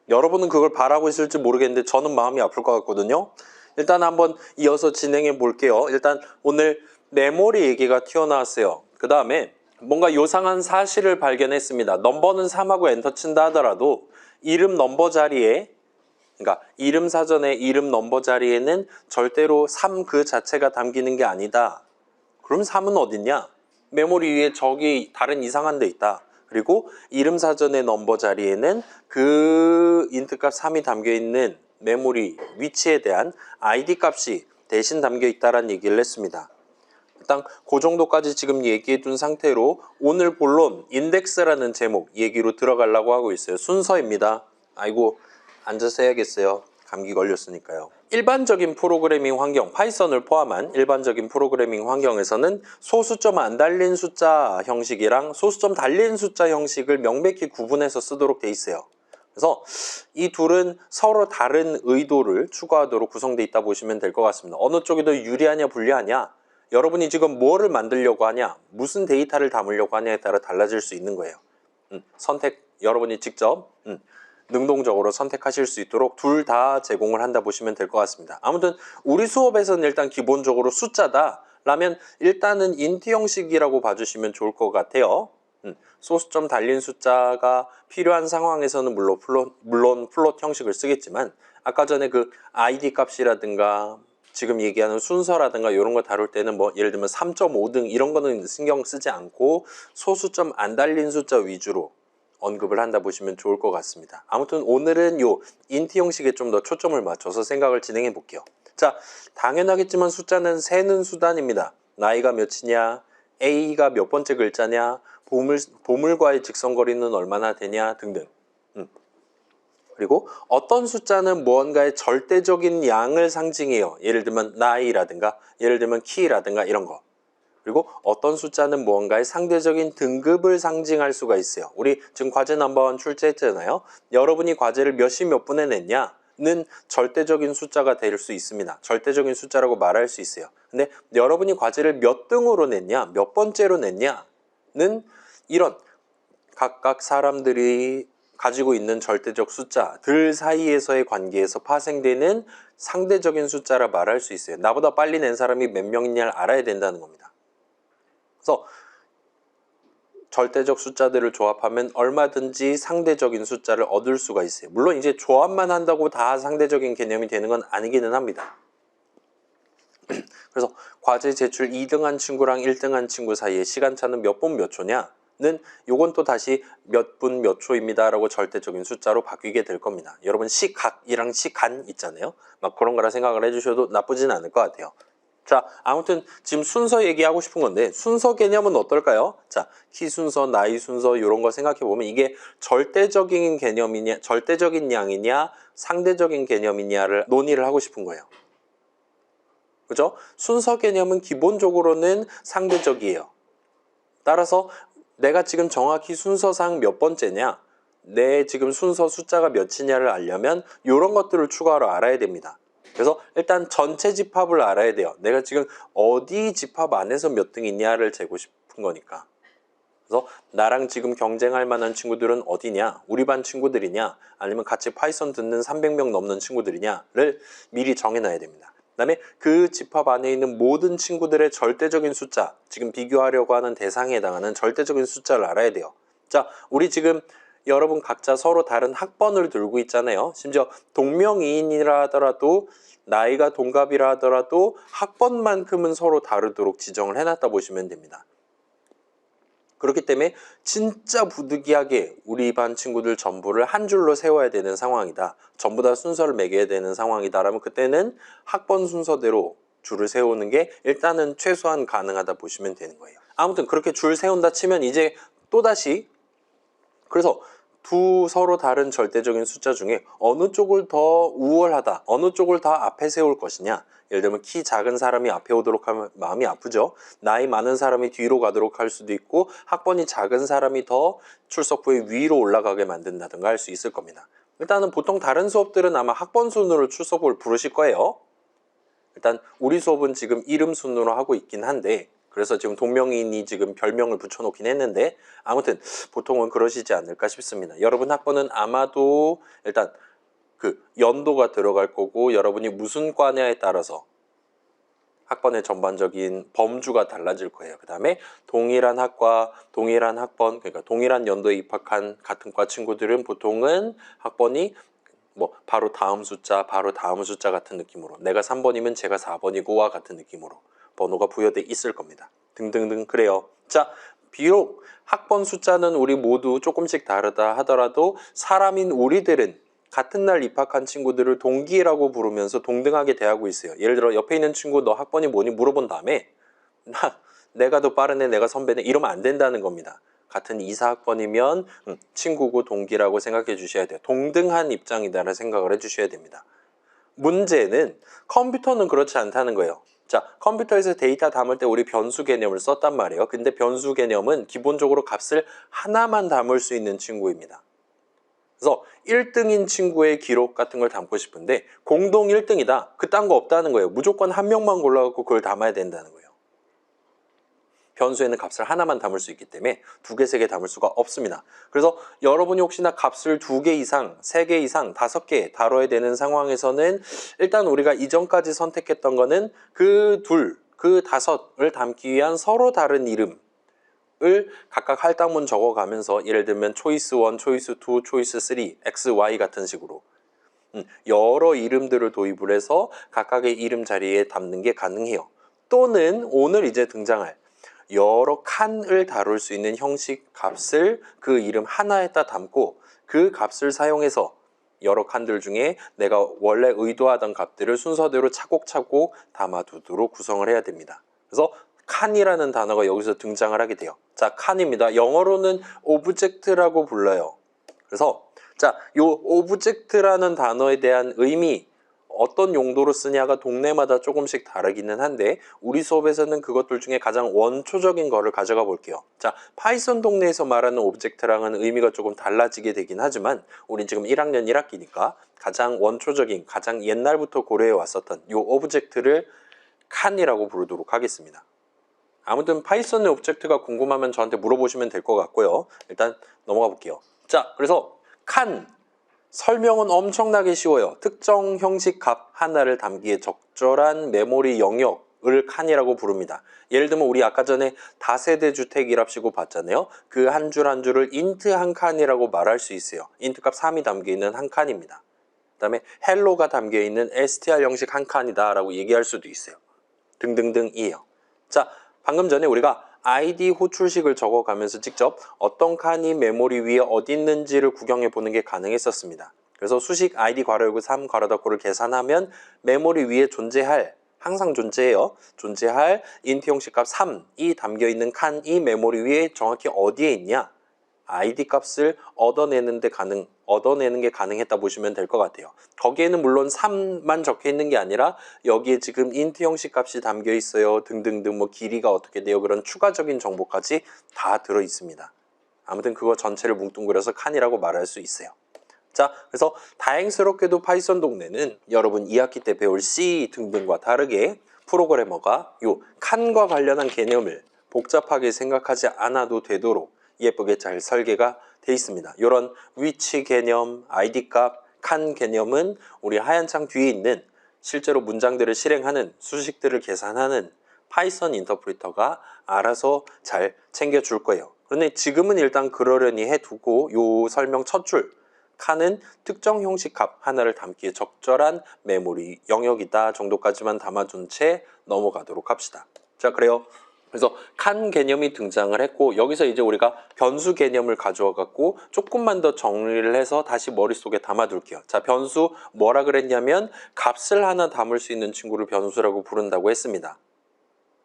여러분은 그걸 바라고 있을지 모르겠는데 저는 마음이 아플 것 같거든요. 일단 한번 이어서 진행해 볼게요. 일단 오늘 메모리 얘기가 튀어나왔어요. 그 다음에 뭔가 요상한 사실을 발견했습니다. 넘버는 3하고 엔터 친다 하더라도 이름 넘버 자리에, 그러니까 이름 사전에 이름 넘버 자리에는 절대로 3 그 자체가 담기는 게 아니다. 그럼 3은 어딨냐? 메모리 위에 저기 다른 이상한 데 있다. 그리고 이름 사전의 넘버 자리에는 그 인트 값 3이 담겨 있는 메모리 위치에 대한 id 값이 대신 담겨 있다라는 얘기를 했습니다. 일단 그 정도까지 지금 얘기해 둔 상태로 오늘 본론 인덱스라는 제목 얘기로 들어가려고 하고 있어요. 순서입니다. 아이고 앉아서 해야겠어요. 감기 걸렸으니까요. 일반적인 프로그래밍 환경, 파이썬을 포함한 일반적인 프로그래밍 환경에서는 소수점 안 달린 숫자 형식이랑 소수점 달린 숫자 형식을 명백히 구분해서 쓰도록 돼 있어요. 그래서 이 둘은 서로 다른 의도를 추구하도록 구성되어 있다 보시면 될 것 같습니다. 어느 쪽이 더 유리하냐 불리하냐, 여러분이 지금 뭐를 만들려고 하냐, 무슨 데이터를 담으려고 하냐에 따라 달라질 수 있는 거예요. 선택 여러분이 직접 능동적으로 선택하실 수 있도록 둘 다 제공을 한다 보시면 될 것 같습니다. 아무튼 우리 수업에서는 일단 기본적으로 숫자다 라면 일단은 인트 형식이라고 봐주시면 좋을 것 같아요. 소수점 달린 숫자가 필요한 상황에서는 물론 플롯 형식을 쓰겠지만 아까 전에 그 id 값이라든가 지금 얘기하는 순서라든가 이런 거 다룰 때는 뭐 예를 들면 3.5등 이런 거는 신경 쓰지 않고 소수점 안 달린 숫자 위주로 언급을 한다 보시면 좋을 것 같습니다. 아무튼 오늘은 요 인트 형식에 좀 더 초점을 맞춰서 생각을 진행해 볼게요. 자, 당연하겠지만 숫자는 세는 수단입니다. 나이가 몇이냐, A가 몇 번째 글자냐, 보물과의 직선거리는 얼마나 되냐 등등. 그리고 어떤 숫자는 무언가의 절대적인 양을 상징해요. 예를 들면 나이라든가 예를 들면 키라든가 이런 거. 그리고 어떤 숫자는 무언가의 상대적인 등급을 상징할 수가 있어요. 우리 지금 과제 넘버 1 출제했잖아요. 여러분이 과제를 몇 시 몇 분에 냈냐는 절대적인 숫자가 될 수 있습니다. 절대적인 숫자라고 말할 수 있어요. 근데 여러분이 과제를 몇 등으로 냈냐, 몇 번째로 냈냐는 이런 각각 사람들이 가지고 있는 절대적 숫자들 사이에서의 관계에서 파생되는 상대적인 숫자라 말할 수 있어요. 나보다 빨리 낸 사람이 몇 명이냐를 알아야 된다는 겁니다. 그래서 절대적 숫자들을 조합하면 얼마든지 상대적인 숫자를 얻을 수가 있어요. 물론 이제 조합만 한다고 다 상대적인 개념이 되는 건 아니기는 합니다. 그래서 과제 제출 2등한 친구랑 1등한 친구 사이의 시간차는 몇 분 몇 초냐? 는 요건 또 다시 몇 분 몇 초입니다 라고 절대적인 숫자로 바뀌게 될 겁니다. 여러분 시각이랑 시간 있잖아요. 막 그런 거라 생각을 해주셔도 나쁘진 않을 것 같아요. 자, 아무튼 지금 순서 얘기하고 싶은 건데 순서 개념은 어떨까요? 자, 키 순서, 나이 순서 이런 거 생각해 보면 이게 절대적인 개념이냐, 절대적인 양이냐, 상대적인 개념이냐를 논의를 하고 싶은 거예요. 그죠? 순서 개념은 기본적으로는 상대적이에요. 따라서 내가 지금 정확히 순서상 몇 번째냐, 내 지금 순서 숫자가 몇이냐를 알려면 이런 것들을 추가로 알아야 됩니다. 그래서 일단 전체 집합을 알아야 돼요. 내가 지금 어디 집합 안에서 몇 등이냐를 재고 싶은 거니까. 그래서 나랑 지금 경쟁할 만한 친구들은 어디냐, 우리 반 친구들이냐, 아니면 같이 파이썬 듣는 300명 넘는 친구들이냐를 미리 정해놔야 됩니다. 그 다음에 그 집합 안에 있는 모든 친구들의 절대적인 숫자, 지금 비교하려고 하는 대상에 해당하는 절대적인 숫자를 알아야 돼요. 자, 우리 지금 여러분 각자 서로 다른 학번을 들고 있잖아요. 심지어 동명이인이라 하더라도 나이가 동갑이라 하더라도 학번만큼은 서로 다르도록 지정을 해놨다 보시면 됩니다. 그렇기 때문에 진짜 부득이하게 우리 반 친구들 전부를 한 줄로 세워야 되는 상황이다. 전부 다 순서를 매겨야 되는 상황이다. 라면 그때는 학번 순서대로 줄을 세우는 게 일단은 최소한 가능하다 보시면 되는 거예요. 아무튼 그렇게 줄 세운다 치면 이제 또다시 그래서 두 서로 다른 절대적인 숫자 중에 어느 쪽을 더 우월하다, 어느 쪽을 더 앞에 세울 것이냐. 예를 들면 키 작은 사람이 앞에 오도록 하면 마음이 아프죠. 나이 많은 사람이 뒤로 가도록 할 수도 있고 학번이 작은 사람이 더 출석부에 위로 올라가게 만든다든가 할 수 있을 겁니다. 일단은 보통 다른 수업들은 아마 학번 순으로 출석부를 부르실 거예요. 일단 우리 수업은 지금 이름 순으로 하고 있긴 한데 그래서 지금 동명이인이 지금 별명을 붙여놓긴 했는데 아무튼 보통은 그러시지 않을까 싶습니다. 여러분 학번은 아마도 일단 그 연도가 들어갈 거고 여러분이 무슨 과냐에 따라서 학번의 전반적인 범주가 달라질 거예요. 그 다음에 동일한 학과, 동일한 학번, 그러니까 동일한 연도에 입학한 같은 과 친구들은 보통은 학번이 뭐 바로 다음 숫자, 바로 다음 숫자 같은 느낌으로 내가 3번이면 제가 4번이고와 같은 느낌으로 번호가 부여돼 있을 겁니다. 등등등 그래요. 자, 비록 학번 숫자는 우리 모두 조금씩 다르다 하더라도 사람인 우리들은 같은 날 입학한 친구들을 동기라고 부르면서 동등하게 대하고 있어요. 예를 들어 옆에 있는 친구 너 학번이 뭐니 물어본 다음에 내가 더 빠르네, 내가 선배네 이러면 안 된다는 겁니다. 같은 이사학번이면 친구고 동기라고 생각해 주셔야 돼요. 동등한 입장이다라는 생각을 해 주셔야 됩니다. 문제는 컴퓨터는 그렇지 않다는 거예요. 자, 컴퓨터에서 데이터 담을 때 우리 변수 개념을 썼단 말이에요. 근데 변수 개념은 기본적으로 값을 하나만 담을 수 있는 친구입니다. 그래서 1등인 친구의 기록 같은 걸 담고 싶은데 공동 1등이다. 그딴 거 없다는 거예요. 무조건 한 명만 골라갖고 그걸 담아야 된다는 거예요. 변수에는 값을 하나만 담을 수 있기 때문에 2개, 3개 담을 수가 없습니다. 그래서 여러분이 혹시나 값을 2개 이상, 3개 이상, 5개 다뤄야 되는 상황에서는 일단 우리가 이전까지 선택했던 거는 그 2, 그 5을 담기 위한 서로 다른 이름을 각각 할당문 적어가면서 예를 들면 초이스 1, 초이스 2, 초이스 3, X, Y 같은 식으로 여러 이름들을 도입을 해서 각각의 이름 자리에 담는 게 가능해요. 또는 오늘 이제 등장할 여러 칸을 다룰 수 있는 형식 값을 그 이름 하나에다 담고 그 값을 사용해서 여러 칸들 중에 내가 원래 의도하던 값들을 순서대로 차곡차곡 담아두도록 구성을 해야 됩니다. 그래서 칸이라는 단어가 여기서 등장을 하게 돼요. 자, 칸입니다. 영어로는 오브젝트라고 불러요. 그래서 자, 요 오브젝트라는 단어에 대한 의미 어떤 용도로 쓰냐가 동네마다 조금씩 다르기는 한데 우리 수업에서는 그것들 중에 가장 원초적인 거를 가져가 볼게요. 자, 파이썬 동네에서 말하는 오브젝트랑은 의미가 조금 달라지게 되긴 하지만 우린 지금 1학년 1학기니까 가장 원초적인, 가장 옛날부터 고려해 왔었던 요 오브젝트를 칸이라고 부르도록 하겠습니다. 아무튼 파이썬의 오브젝트가 궁금하면 저한테 물어보시면 될 것 같고요. 일단 넘어가 볼게요. 자, 그래서 칸 설명은 엄청나게 쉬워요. 특정 형식 값 하나를 담기에 적절한 메모리 영역을 칸이라고 부릅니다. 예를 들면 우리 아까 전에 다세대 주택이랍시고 봤잖아요. 그 한 줄 한 줄을 인트 한 칸이라고 말할 수 있어요. 인트 값 3이 담겨 있는 한 칸입니다. 그 다음에 헬로가 담겨 있는 str 형식 한 칸이다 라고 얘기할 수도 있어요. 등등등이에요. 자, 방금 전에 우리가 ID 호출식을 적어가면서 직접 어떤 칸이 메모리 위에 어디 있는지를 구경해 보는 게 가능했었습니다. 그래서 수식 ID 괄호 열고 3 괄호 닫고를 계산하면 메모리 위에 존재할, 항상 존재해요. 존재할 인트 형식 값 3이 담겨 있는 칸이 메모리 위에 정확히 어디에 있냐? ID 값을 얻어내는 게 가능했다 보시면 될 것 같아요. 거기에는 물론 3만 적혀 있는 게 아니라 여기에 지금 int 형식 값이 담겨 있어요. 등등등 뭐 길이가 어떻게 돼요. 그런 추가적인 정보까지 다 들어 있습니다. 아무튼 그거 전체를 뭉뚱그려서 칸이라고 말할 수 있어요. 자, 그래서 다행스럽게도 파이썬 동네는 여러분 2학기 때 배울 C 등등과 다르게 프로그래머가 요 칸과 관련한 개념을 복잡하게 생각하지 않아도 되도록 예쁘게 잘 설계가 돼 있습니다. 이런 위치 개념, ID 값, 칸 개념은 우리 하얀 창 뒤에 있는 실제로 문장들을 실행하는 수식들을 계산하는 파이썬 인터프리터가 알아서 잘 챙겨줄 거예요. 그런데 지금은 일단 그러려니 해두고 요 설명 첫 줄 칸은 특정 형식 값 하나를 담기에 적절한 메모리 영역이다 정도까지만 담아둔 채 넘어가도록 합시다. 자, 그래요. 그래서 칸 개념이 등장을 했고 여기서 이제 우리가 변수 개념을 가져와 갖고 조금만 더 정리를 해서 다시 머릿속에 담아둘게요. 자, 변수 뭐라 그랬냐면 값을 하나 담을 수 있는 친구를 변수라고 부른다고 했습니다.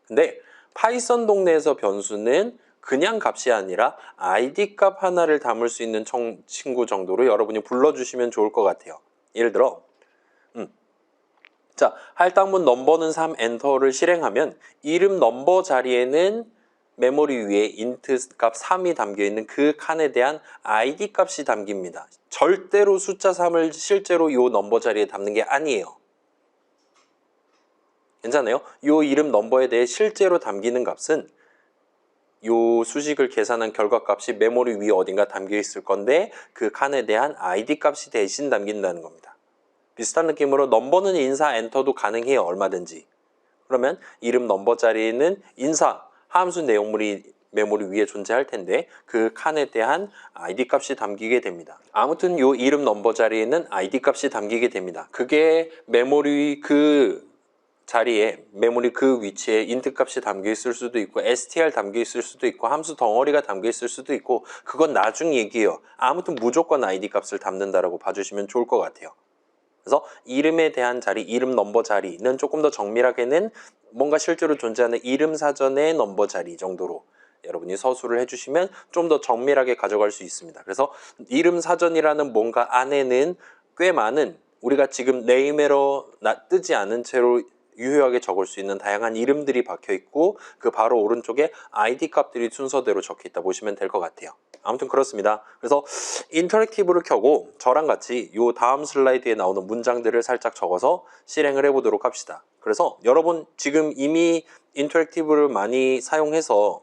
근데 파이썬 동네에서 변수는 그냥 값이 아니라 ID 값 하나를 담을 수 있는 친구 정도로 여러분이 불러주시면 좋을 것 같아요. 예를 들어 자, 할당문 넘버는 3 엔터를 실행하면 이름 넘버 자리에는 메모리 위에 int 값 3이 담겨 있는 그 칸에 대한 ID 값이 담깁니다. 절대로 숫자 3을 실제로 이 넘버 자리에 담는 게 아니에요. 괜찮아요? 요 이름 넘버에 대해 실제로 담기는 값은 요 수식을 계산한 결과값이 메모리 위에 어딘가 담겨 있을 건데 그 칸에 대한 id 값이 대신 담긴다는 겁니다. 비슷한 느낌으로 넘버는 인사 엔터도 가능해요. 얼마든지. 그러면 이름 넘버 자리에는 인사 함수 내용물이 메모리 위에 존재할 텐데 그 칸에 대한 id 값이 담기게 됩니다. 아무튼 요 이름 넘버 자리에는 id 값이 담기게 됩니다. 그게 메모리 그 자리에 메모리 그 위치에 인트 값이 담겨 있을 수도 있고 str 담겨 있을 수도 있고 함수 덩어리가 담겨 있을 수도 있고 그건 나중 얘기예요. 아무튼 무조건 id 값을 담는다라고 봐주시면 좋을 것 같아요. 그래서 이름에 대한 자리, 이름 넘버 자리는 조금 더 정밀하게는 뭔가 실제로 존재하는 이름 사전의 넘버 자리 정도로 여러분이 서술을 해주시면 좀 더 정밀하게 가져갈 수 있습니다. 그래서 이름 사전이라는 뭔가 안에는 꽤 많은 우리가 지금 네임 에러 뜨지 않은 채로 유효하게 적을 수 있는 다양한 이름들이 박혀 있고 그 바로 오른쪽에 id 값들이 순서대로 적혀 있다 보시면 될 것 같아요. 아무튼 그렇습니다. 그래서 인터랙티브를 켜고 저랑 같이 이 다음 슬라이드에 나오는 문장들을 살짝 적어서 실행을 해보도록 합시다. 그래서 여러분 지금 이미 인터랙티브를 많이 사용해서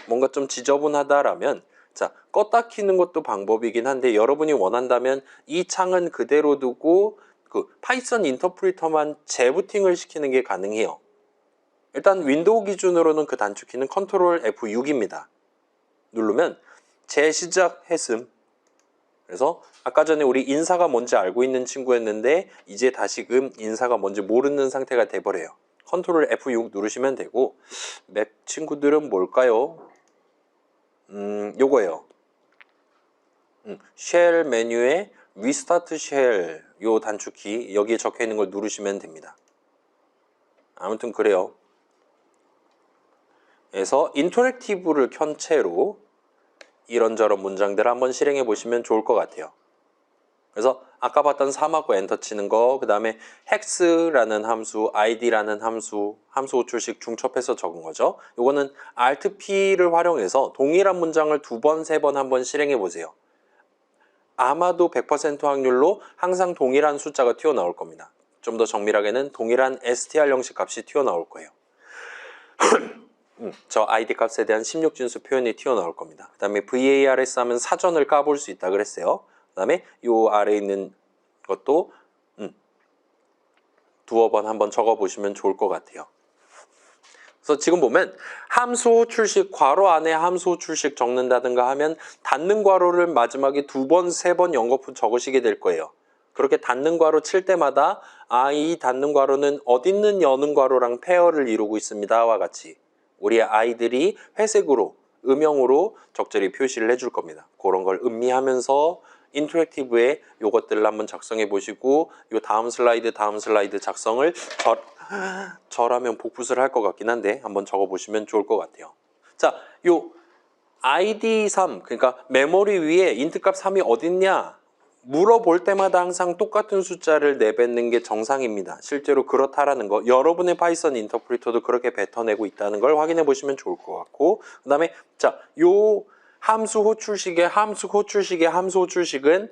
뭔가 좀 지저분하다라면 자, 껐다 키는 것도 방법이긴 한데 여러분이 원한다면 이 창은 그대로 두고 그 파이썬 인터프리터만 재부팅을 시키는 게 가능해요. 일단 윈도우 기준으로는 그 단축키는 컨트롤 F6입니다. 누르면 재시작했음. 그래서 아까 전에 우리 인사가 뭔지 알고 있는 친구였는데 이제 다시금 인사가 뭔지 모르는 상태가 돼버려요. 컨트롤 F6 누르시면 되고 맥 친구들은 뭘까요? 요거예요. 쉘 메뉴에 리스타트 쉘 요 단축키 여기에 적혀 있는 걸 누르시면 됩니다. 아무튼 그래요. 그래서 인터랙티브를 켠 채로 이런저런 문장들을 한번 실행해 보시면 좋을 것 같아요. 그래서 아까 봤던 3하고 엔터 치는 거, 그 다음에 hex라는 함수, id라는 함수 호출식 중첩해서 적은 거죠. 요거는 Alt-P를 활용해서 동일한 문장을 2번, 3번 한번 실행해 보세요. 아마도 100% 확률로 항상 동일한 숫자가 튀어나올 겁니다. 좀 더 정밀하게는 동일한 str 형식 값이 튀어나올 거예요. 저 id 값에 대한 16진수 표현이 튀어나올 겁니다. 그 다음에 VARS 하면 사전을 까볼 수 있다 그랬어요. 그 다음에 요 아래에 있는 것도 두어 번 한번 적어보시면 좋을 것 같아요. 그래서 지금 보면 함수 호출식 괄호 안에 함수 호출식 적는다든가 하면 닫는 괄호를 마지막에 2번, 3번 연거푸 적으시게 될 거예요. 그렇게 닫는 괄호 칠 때마다 이 닫는 괄호는 어딨는 여는 괄호랑 페어를 이루고 있습니다와 같이 우리 아이들이 회색으로 음영으로 적절히 표시를 해줄 겁니다. 그런 걸 음미하면서 인터랙티브에 요것들을 한번 작성해 보시고 요 다음 슬라이드 작성을 저라면 복붙을 할 것 같긴 한데 한번 적어 보시면 좋을 것 같아요. 자, 요 id3 그러니까 메모리 위에 int 값 3이 어딨냐 물어볼 때마다 항상 똑같은 숫자를 내뱉는 게 정상입니다. 실제로 그렇다라는 거 여러분의 파이썬 인터프리터도 그렇게 뱉어내고 있다는 걸 확인해 보시면 좋을 것 같고 그 다음에 자, 요 함수 호출식의 함수 호출식은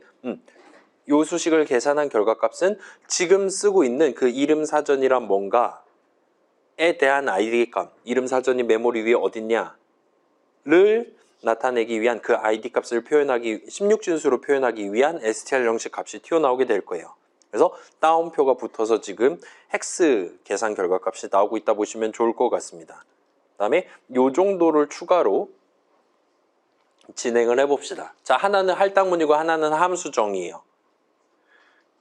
요 수식을 계산한 결과값은 지금 쓰고 있는 그 이름 사전이란 뭔가에 대한 id 값 이름 사전이 메모리 위에 어딨냐를 나타내기 위한 그 id 값을 표현하기 16진수로 표현하기 위한 str 형식 값이 튀어나오게 될 거예요. 그래서 따옴표가 붙어서 지금 hex 계산 결과값이 나오고 있다 보시면 좋을 것 같습니다. 그 다음에 요 정도를 추가로 진행을 해봅시다. 자, 하나는 할당문이고 하나는 함수정이에요.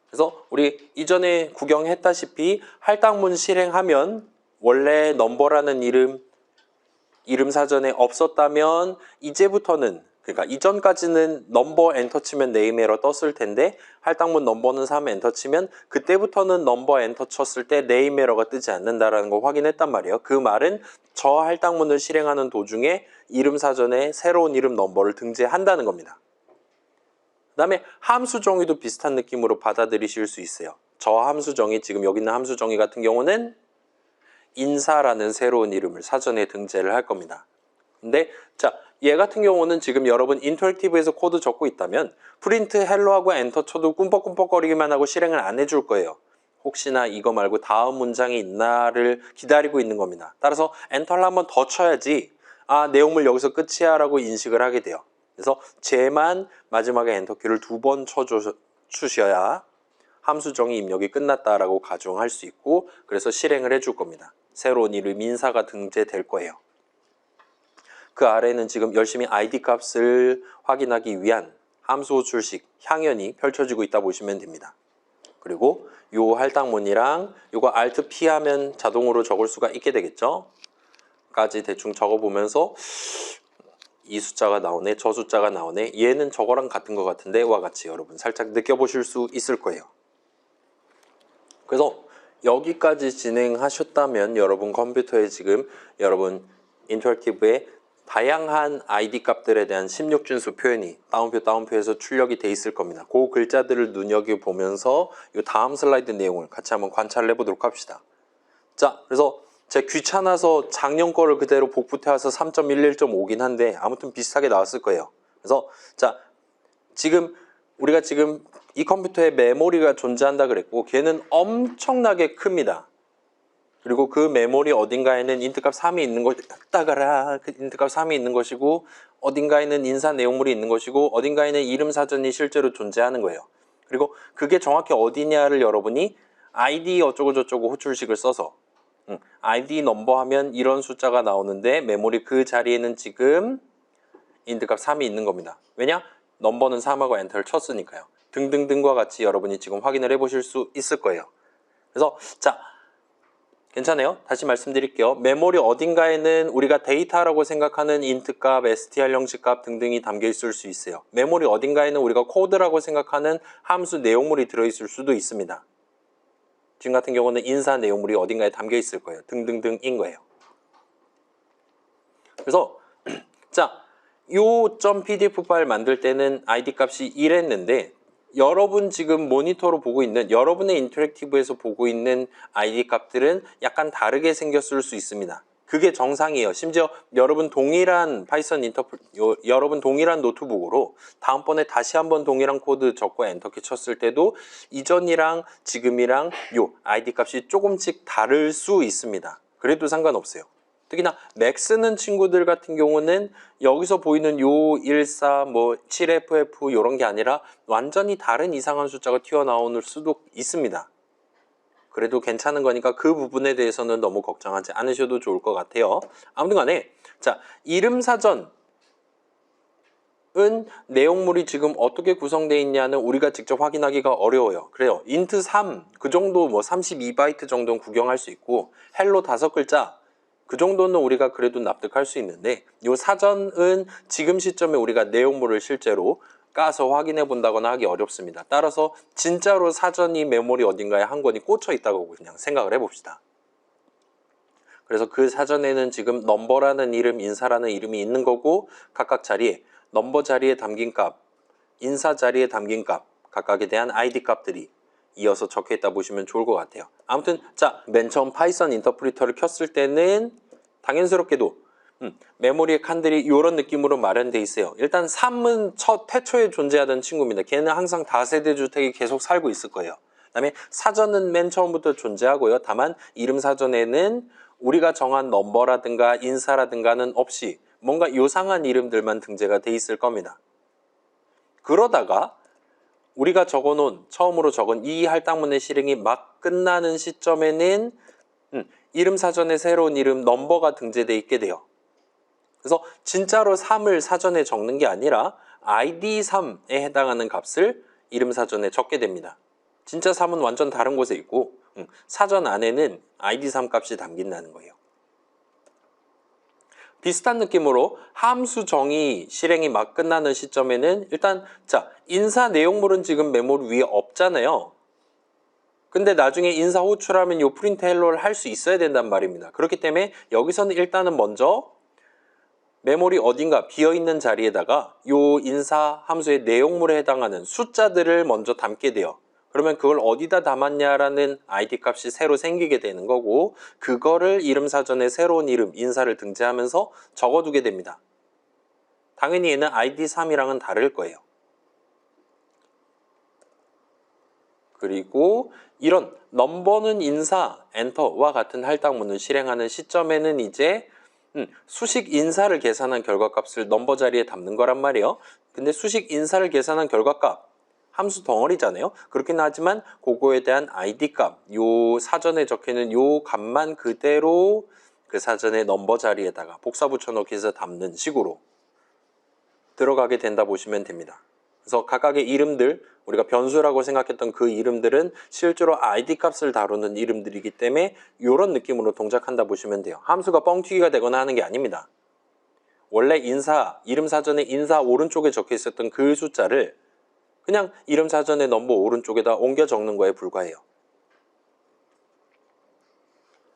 그래서 우리 이전에 구경했다시피 할당문 실행하면 원래 넘버라는 이름 사전에 없었다면 이제부터는 그러니까 이전까지는 넘버 엔터 치면 네임 에러 떴을 텐데 할당문 넘버는 3 엔터 치면 그때부터는 넘버 엔터 쳤을 때 네임 에러가 뜨지 않는다라는 거 확인했단 말이에요. 그 말은 저 할당문을 실행하는 도중에 이름 사전에 새로운 이름 넘버를 등재한다는 겁니다. 그 다음에 함수 정의도 비슷한 느낌으로 받아들이실 수 있어요. 저 함수 정의 지금 여기 있는 함수 정의 같은 경우는 인사라는 새로운 이름을 사전에 등재를 할 겁니다. 근데 자, 얘 같은 경우는 지금 여러분 인터랙티브에서 코드 적고 있다면 프린트 헬로하고 엔터 쳐도 꿈뻑꿈뻑거리기만 하고 실행을 안 해줄 거예요. 혹시나 이거 말고 다음 문장이 있나를 기다리고 있는 겁니다. 따라서 엔터를 한번 더 쳐야지 내용물 여기서 끝이야 라고 인식을 하게 돼요. 그래서 쟤만 마지막에 엔터키를 2번 쳐주셔야 함수 정의 입력이 끝났다라고 가정할 수 있고 그래서 실행을 해줄 겁니다. 새로운 이름 인사가 등재될 거예요. 그 아래는 지금 열심히 id 값을 확인하기 위한 함수 호출식 향연이 펼쳐지고 있다 보시면 됩니다. 그리고 요 할당문이랑 요거 Alt P 하면 자동으로 적을 수가 있게 되겠죠. 까지 대충 적어보면서 이 숫자가 나오네, 저 숫자가 나오네, 얘는 저거랑 같은 것 같은데 와 같이 여러분 살짝 느껴보실 수 있을 거예요. 그래서 여기까지 진행하셨다면 여러분 컴퓨터에 지금 여러분 인터랙티브에 다양한 ID 값들에 대한 16준수 표현이 따옴표에서 출력이 돼 있을 겁니다. 그 글자들을 눈여겨보면서 이 다음 슬라이드 내용을 같이 한번 관찰을 해보도록 합시다. 자, 그래서 제가 귀찮아서 작년 거를 그대로 복붙해와서 3.11.5긴 한데 아무튼 비슷하게 나왔을 거예요. 그래서 자, 우리가 지금 이 컴퓨터에 메모리가 존재한다 그랬고 걔는 엄청나게 큽니다. 그리고 그 메모리 어딘가에는 인트값 3이 있는 것, 인트값 3이 있는 것이고 어딘가에는 인사 내용물이 있는 것이고 어딘가에는 이름 사전이 실제로 존재하는 거예요. 그리고 그게 정확히 어디냐를 여러분이 ID 어쩌고저쩌고 호출식을 써서 ID 넘버 하면 이런 숫자가 나오는데 메모리 그 자리에는 지금 인트값 3이 있는 겁니다. 왜냐? 넘버는 3하고 엔터를 쳤으니까요. 등등등과 같이 여러분이 지금 확인을 해보실 수 있을 거예요. 그래서 자, 괜찮아요? 다시 말씀드릴게요. 메모리 어딘가에는 우리가 데이터라고 생각하는 인트값, str 형식값 등등이 담겨 있을 수 있어요. 메모리 어딘가에는 우리가 코드라고 생각하는 함수 내용물이 들어있을 수도 있습니다. 지금 같은 경우는 인사 내용물이 어딘가에 담겨 있을 거예요. 등등등인 거예요. 그래서 자, 요 .pdf 파일 만들 때는 id 값이 1했는데 여러분 지금 모니터로 보고 있는 여러분의 인터랙티브에서 보고 있는 id 값들은 약간 다르게 생겼을 수 있습니다. 그게 정상이에요. 심지어 여러분 동일한 여러분 동일한 노트북으로 다음번에 다시 한번 동일한 코드 적고 엔터키 쳤을 때도 이전이랑 지금이랑 요 id 값이 조금씩 다를 수 있습니다. 그래도 상관없어요. 특히나 맥 쓰는 친구들 같은 경우는 여기서 보이는 요 14, 7FF 이런 게 아니라 완전히 다른 이상한 숫자가 튀어나올 수도 있습니다. 그래도 괜찮은 거니까 그 부분에 대해서는 너무 걱정하지 않으셔도 좋을 것 같아요. 아무튼 간에 자, 이름 사전은 내용물이 지금 어떻게 구성되어 있냐는 우리가 직접 확인하기가 어려워요. 그래요. 인트 3, 그 정도 32바이트 정도는 구경할 수 있고 헬로 5글자 그 정도는 우리가 그래도 납득할 수 있는데 이 사전은 지금 시점에 우리가 내용물을 실제로 까서 확인해 본다거나 하기 어렵습니다. 따라서 진짜로 사전이 메모리 어딘가에 한 권이 꽂혀 있다고 그냥 생각을 해봅시다. 그래서 그 사전에는 지금 넘버라는 이름, 인사라는 이름이 있는 거고 각각 자리에 넘버 자리에 담긴 값, 인사 자리에 담긴 값 각각에 대한 ID 값들이 이어서 적혀 있다 보시면 좋을 것 같아요. 아무튼 자, 맨 처음 파이썬 인터프리터를 켰을 때는 당연스럽게도 메모리의 칸들이 이런 느낌으로 마련되어 있어요. 일단 3은 태초에 존재하던 친구입니다. 걔는 항상 다세대 주택에 계속 살고 있을 거예요. 그 다음에 사전은 맨 처음부터 존재하고요. 다만 이름 사전에는 우리가 정한 넘버라든가 인사라든가는 없이 뭔가 요상한 이름들만 등재가 돼 있을 겁니다. 그러다가 우리가 처음으로 적은 이 할당문의 실행이 막 끝나는 시점에는 이름 사전에 새로운 이름 넘버가 등재되어 있게 돼요. 그래서 진짜로 3을 사전에 적는 게 아니라 id 3에 해당하는 값을 이름 사전에 적게 됩니다. 진짜 3은 완전 다른 곳에 있고 사전 안에는 id 3 값이 담긴다는 거예요. 비슷한 느낌으로 함수 정의 실행이 막 끝나는 시점에는 일단 자, 인사 내용물은 지금 메모리 위에 없잖아요. 근데 나중에 인사 호출하면 요 프린트 헬로를 할 수 있어야 된단 말입니다. 그렇기 때문에 여기서는 일단은 먼저 메모리 어딘가 비어있는 자리에다가 요 인사 함수의 내용물에 해당하는 숫자들을 먼저 담게 돼요. 그러면 그걸 어디다 담았냐라는 id 값이 새로 생기게 되는 거고 그거를 이름 사전에 새로운 이름, 인사를 등재하면서 적어두게 됩니다. 당연히 얘는 id 3이랑은 다를 거예요. 그리고 이런 넘버는 인사, 엔터와 같은 할당문을 실행하는 시점에는 이제 수식 인사를 계산한 결과값을 넘버 자리에 담는 거란 말이에요. 근데 수식 인사를 계산한 결과값, 함수 덩어리잖아요. 그렇긴 하지만 그거에 대한 id 값, 요 사전에 적혀있는 요 값만 그대로 그 사전의 넘버 자리에다가 복사 붙여넣기 해서 담는 식으로 들어가게 된다 보시면 됩니다. 그래서 각각의 이름들, 우리가 변수라고 생각했던 그 이름들은 실제로 id 값을 다루는 이름들이기 때문에 이런 느낌으로 동작한다 보시면 돼요. 함수가 뻥튀기가 되거나 하는 게 아닙니다. 원래 인사, 이름 사전에 인사 오른쪽에 적혀 있었던 그 숫자를 그냥 이름 사전의 넘버 오른쪽에다 옮겨 적는 거에 불과해요.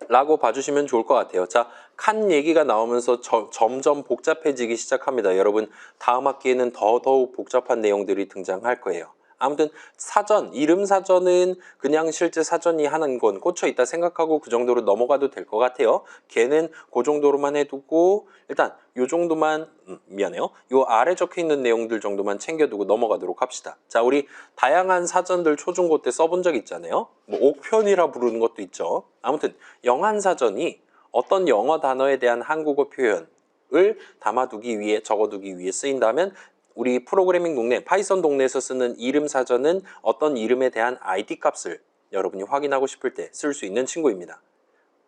라고 봐주시면 좋을 것 같아요. 자, 칸 얘기가 나오면서 점점 복잡해지기 시작합니다. 여러분, 다음 학기에는 더더욱 복잡한 내용들이 등장할 거예요. 아무튼 사전, 이름 사전은 그냥 실제 사전이 하는 건 꽂혀 있다 생각하고 그 정도로 넘어가도 될 것 같아요. 걔는 그 정도로만 해두고 일단 요 정도만 미안해요. 요 아래 적혀 있는 내용들 정도만 챙겨두고 넘어가도록 합시다. 자, 우리 다양한 사전들 초중고 때 써본 적 있잖아요. 뭐 옥편이라 부르는 것도 있죠. 아무튼 영한사전이 어떤 영어 단어에 대한 한국어 표현을 담아두기 위해 적어두기 위해 쓰인다면 우리 프로그래밍 동네, 파이썬 동네에서 쓰는 이름 사전은 어떤 이름에 대한 id 값을 여러분이 확인하고 싶을 때 쓸 수 있는 친구입니다.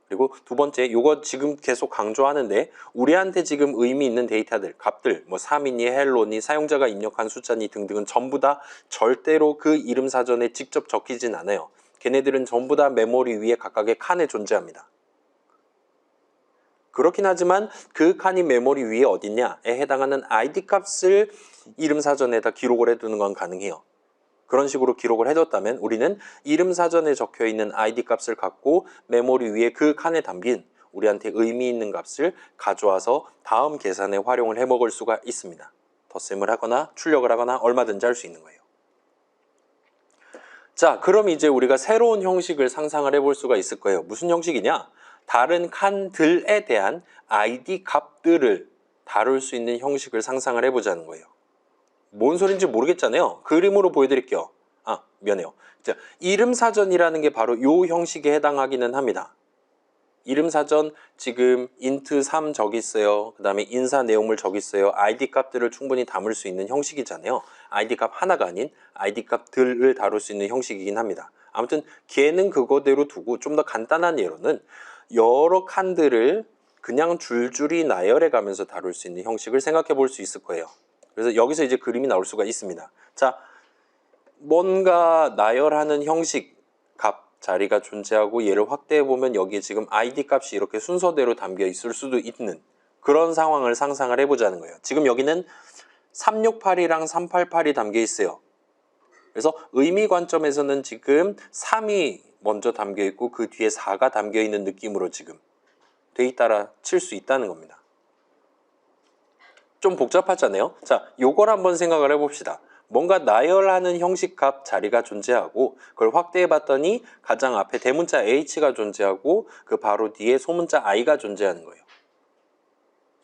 그리고 두 번째, 이거 지금 계속 강조하는데 우리한테 지금 의미 있는 데이터들, 값들, 뭐 3이니, 헬로니, 사용자가 입력한 숫자니 등등은 전부 다 절대로 그 이름 사전에 직접 적히진 않아요. 걔네들은 전부 다 메모리 위에 각각의 칸에 존재합니다. 그렇긴 하지만 그 칸이 메모리 위에 어딨냐에 해당하는 id 값을 이름 사전에다 기록을 해두는 건 가능해요. 그런 식으로 기록을 해뒀다면 우리는 이름 사전에 적혀있는 id 값을 갖고 메모리 위에 그 칸에 담긴 우리한테 의미 있는 값을 가져와서 다음 계산에 활용을 해먹을 수가 있습니다. 덧셈을 하거나 출력을 하거나 얼마든지 할 수 있는 거예요. 자, 그럼 이제 우리가 새로운 형식을 상상을 해볼 수가 있을 거예요. 무슨 형식이냐? 다른 칸들에 대한 id 값들을 다룰 수 있는 형식을 상상을 해보자는 거예요. 뭔 소린지 모르겠잖아요. 그림으로 보여드릴게요. 아, 미안해요. 자, 이름사전이라는 게 바로 이 형식에 해당하기는 합니다. 이름사전 지금 int 3 저기 있어요. 그 다음에 인사 내용물 저기 있어요. id 값들을 충분히 담을 수 있는 형식이잖아요. id 값 하나가 아닌 id 값들을 다룰 수 있는 형식이긴 합니다. 아무튼 걔는 그거대로 두고 좀 더 간단한 예로는 여러 칸들을 그냥 줄줄이 나열해 가면서 다룰 수 있는 형식을 생각해 볼 수 있을 거예요. 그래서 여기서 이제 그림이 나올 수가 있습니다. 자, 뭔가 나열하는 형식 값 자리가 존재하고 얘를 확대해 보면 여기에 지금 id 값이 이렇게 순서대로 담겨 있을 수도 있는 그런 상황을 상상을 해보자는 거예요. 지금 여기는 368이랑 388이 담겨 있어요. 그래서 의미 관점에서는 지금 3이 먼저 담겨 있고 그 뒤에 4가 담겨 있는 느낌으로 지금 데이터라 칠 수 있다는 겁니다. 좀 복잡하잖아요. 자, 요걸 한번 생각을 해봅시다. 뭔가 나열하는 형식 값 자리가 존재하고 그걸 확대해 봤더니 가장 앞에 대문자 h가 존재하고 그 바로 뒤에 소문자 i가 존재하는 거예요.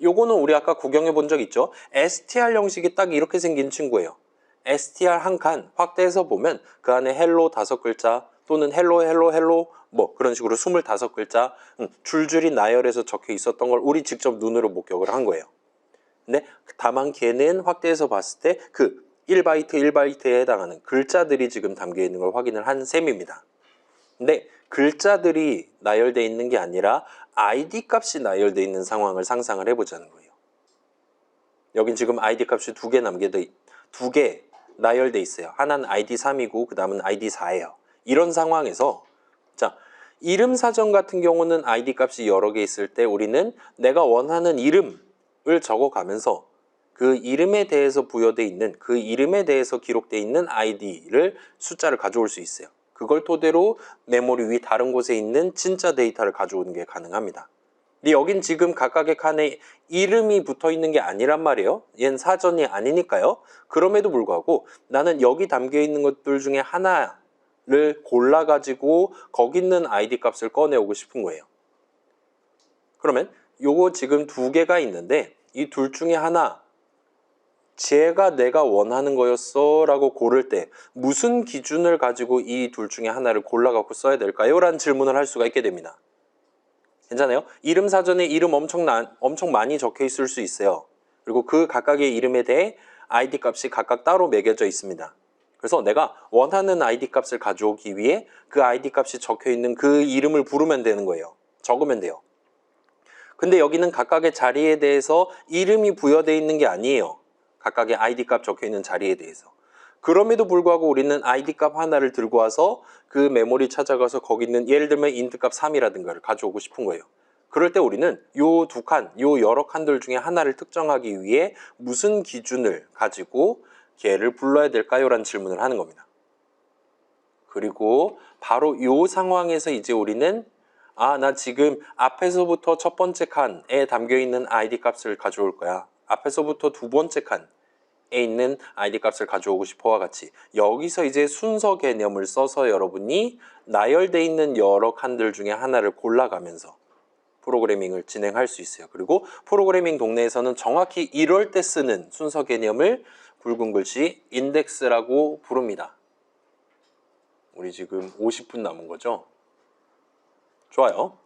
요거는 우리 아까 구경해 본 적 있죠? str 형식이 딱 이렇게 생긴 친구예요. str 한 칸 확대해서 보면 그 안에 헬로 5글자 또는 헬로 뭐 그런 식으로 25글자 줄줄이 나열해서 적혀 있었던 걸 우리 직접 눈으로 목격을 한 거예요. 근데 다만 걔는 확대해서 봤을 때 그 1바이트 1바이트에 해당하는 글자들이 지금 담겨 있는 걸 확인을 한 셈입니다. 근데 글자들이 나열되어 있는 게 아니라 id 값이 나열되어 있는 상황을 상상을 해보자는 거예요. 여긴 지금 id 값이 두 개 나열되어 있어요. 하나는 id 3이고 그 다음은 id 4예요. 이런 상황에서 자, 이름 사전 같은 경우는 id 값이 여러 개 있을 때 우리는 내가 원하는 이름을 적어가면서 그 이름에 대해서 부여되어 있는 그 이름에 대해서 기록되어 있는 id를 숫자를 가져올 수 있어요. 그걸 토대로 메모리 위 다른 곳에 있는 진짜 데이터를 가져오는 게 가능합니다. 근데 여긴 지금 각각의 칸에 이름이 붙어 있는 게 아니란 말이에요. 얘는 사전이 아니니까요. 그럼에도 불구하고 나는 여기 담겨 있는 것들 중에 하나를 골라가지고 거기 있는 id 값을 꺼내오고 싶은 거예요. 그러면 요거 지금 두 개가 있는데 이 둘 중에 하나 쟤가 내가 원하는 거였어 라고 고를 때 무슨 기준을 가지고 이 둘 중에 하나를 골라갖고 써야 될까요? 라는 질문을 할 수가 있게 됩니다. 괜찮아요? 이름 사전에 이름 엄청 많이 적혀 있을 수 있어요. 그리고 그 각각의 이름에 대해 id 값이 각각 따로 매겨져 있습니다. 그래서 내가 원하는 id 값을 가져오기 위해 그 id 값이 적혀 있는 그 이름을 부르면 되는 거예요. 적으면 돼요. 근데 여기는 각각의 자리에 대해서 이름이 부여되어 있는 게 아니에요. 각각의 id 값 적혀 있는 자리에 대해서. 그럼에도 불구하고 우리는 id 값 하나를 들고 와서 그 메모리 찾아가서 거기 있는 예를 들면 int 값 3이라든가를 가져오고 싶은 거예요. 그럴 때 우리는 요 두 칸, 요 여러 칸들 중에 하나를 특정하기 위해 무슨 기준을 가지고 걔를 불러야 될까요? 라는 질문을 하는 겁니다. 그리고 바로 요 상황에서 이제 우리는 나 지금 앞에서부터 첫 번째 칸에 담겨있는 id 값을 가져올 거야. 앞에서부터 두 번째 칸에 있는 id 값을 가져오고 싶어와 같이 여기서 이제 순서 개념을 써서 여러분이 나열되어 있는 여러 칸들 중에 하나를 골라가면서 프로그래밍을 진행할 수 있어요. 그리고 프로그래밍 동네에서는 정확히 이럴 때 쓰는 순서 개념을 굵은 글씨 인덱스라고 부릅니다. 우리 지금 50분 남은 거죠? 좋아요.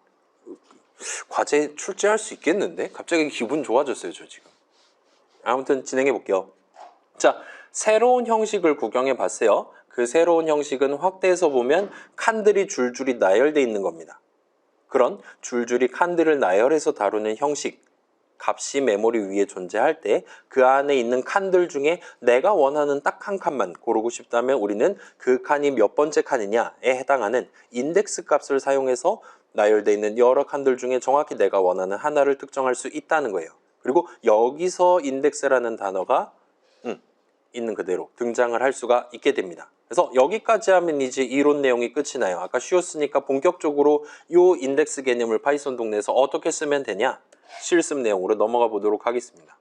과제 출제할 수 있겠는데? 갑자기 기분 좋아졌어요, 저 지금. 아무튼 진행해 볼게요. 자, 새로운 형식을 구경해 봤어요. 그 새로운 형식은 확대해서 보면 칸들이 줄줄이 나열되어 있는 겁니다. 그런 줄줄이 칸들을 나열해서 다루는 형식, 값이 메모리 위에 존재할 때 그 안에 있는 칸들 중에 내가 원하는 딱 한 칸만 고르고 싶다면 우리는 그 칸이 몇 번째 칸이냐에 해당하는 인덱스 값을 사용해서 나열되어 있는 여러 칸들 중에 정확히 내가 원하는 하나를 특정할 수 있다는 거예요. 그리고 여기서 인덱스라는 단어가 있는 그대로 등장을 할 수가 있게 됩니다. 그래서 여기까지 하면 이제 이론 내용이 끝이 나요. 아까 쉬웠으니까 본격적으로 이 인덱스 개념을 파이썬 동네에서 어떻게 쓰면 되냐? 실습 내용으로 넘어가 보도록 하겠습니다.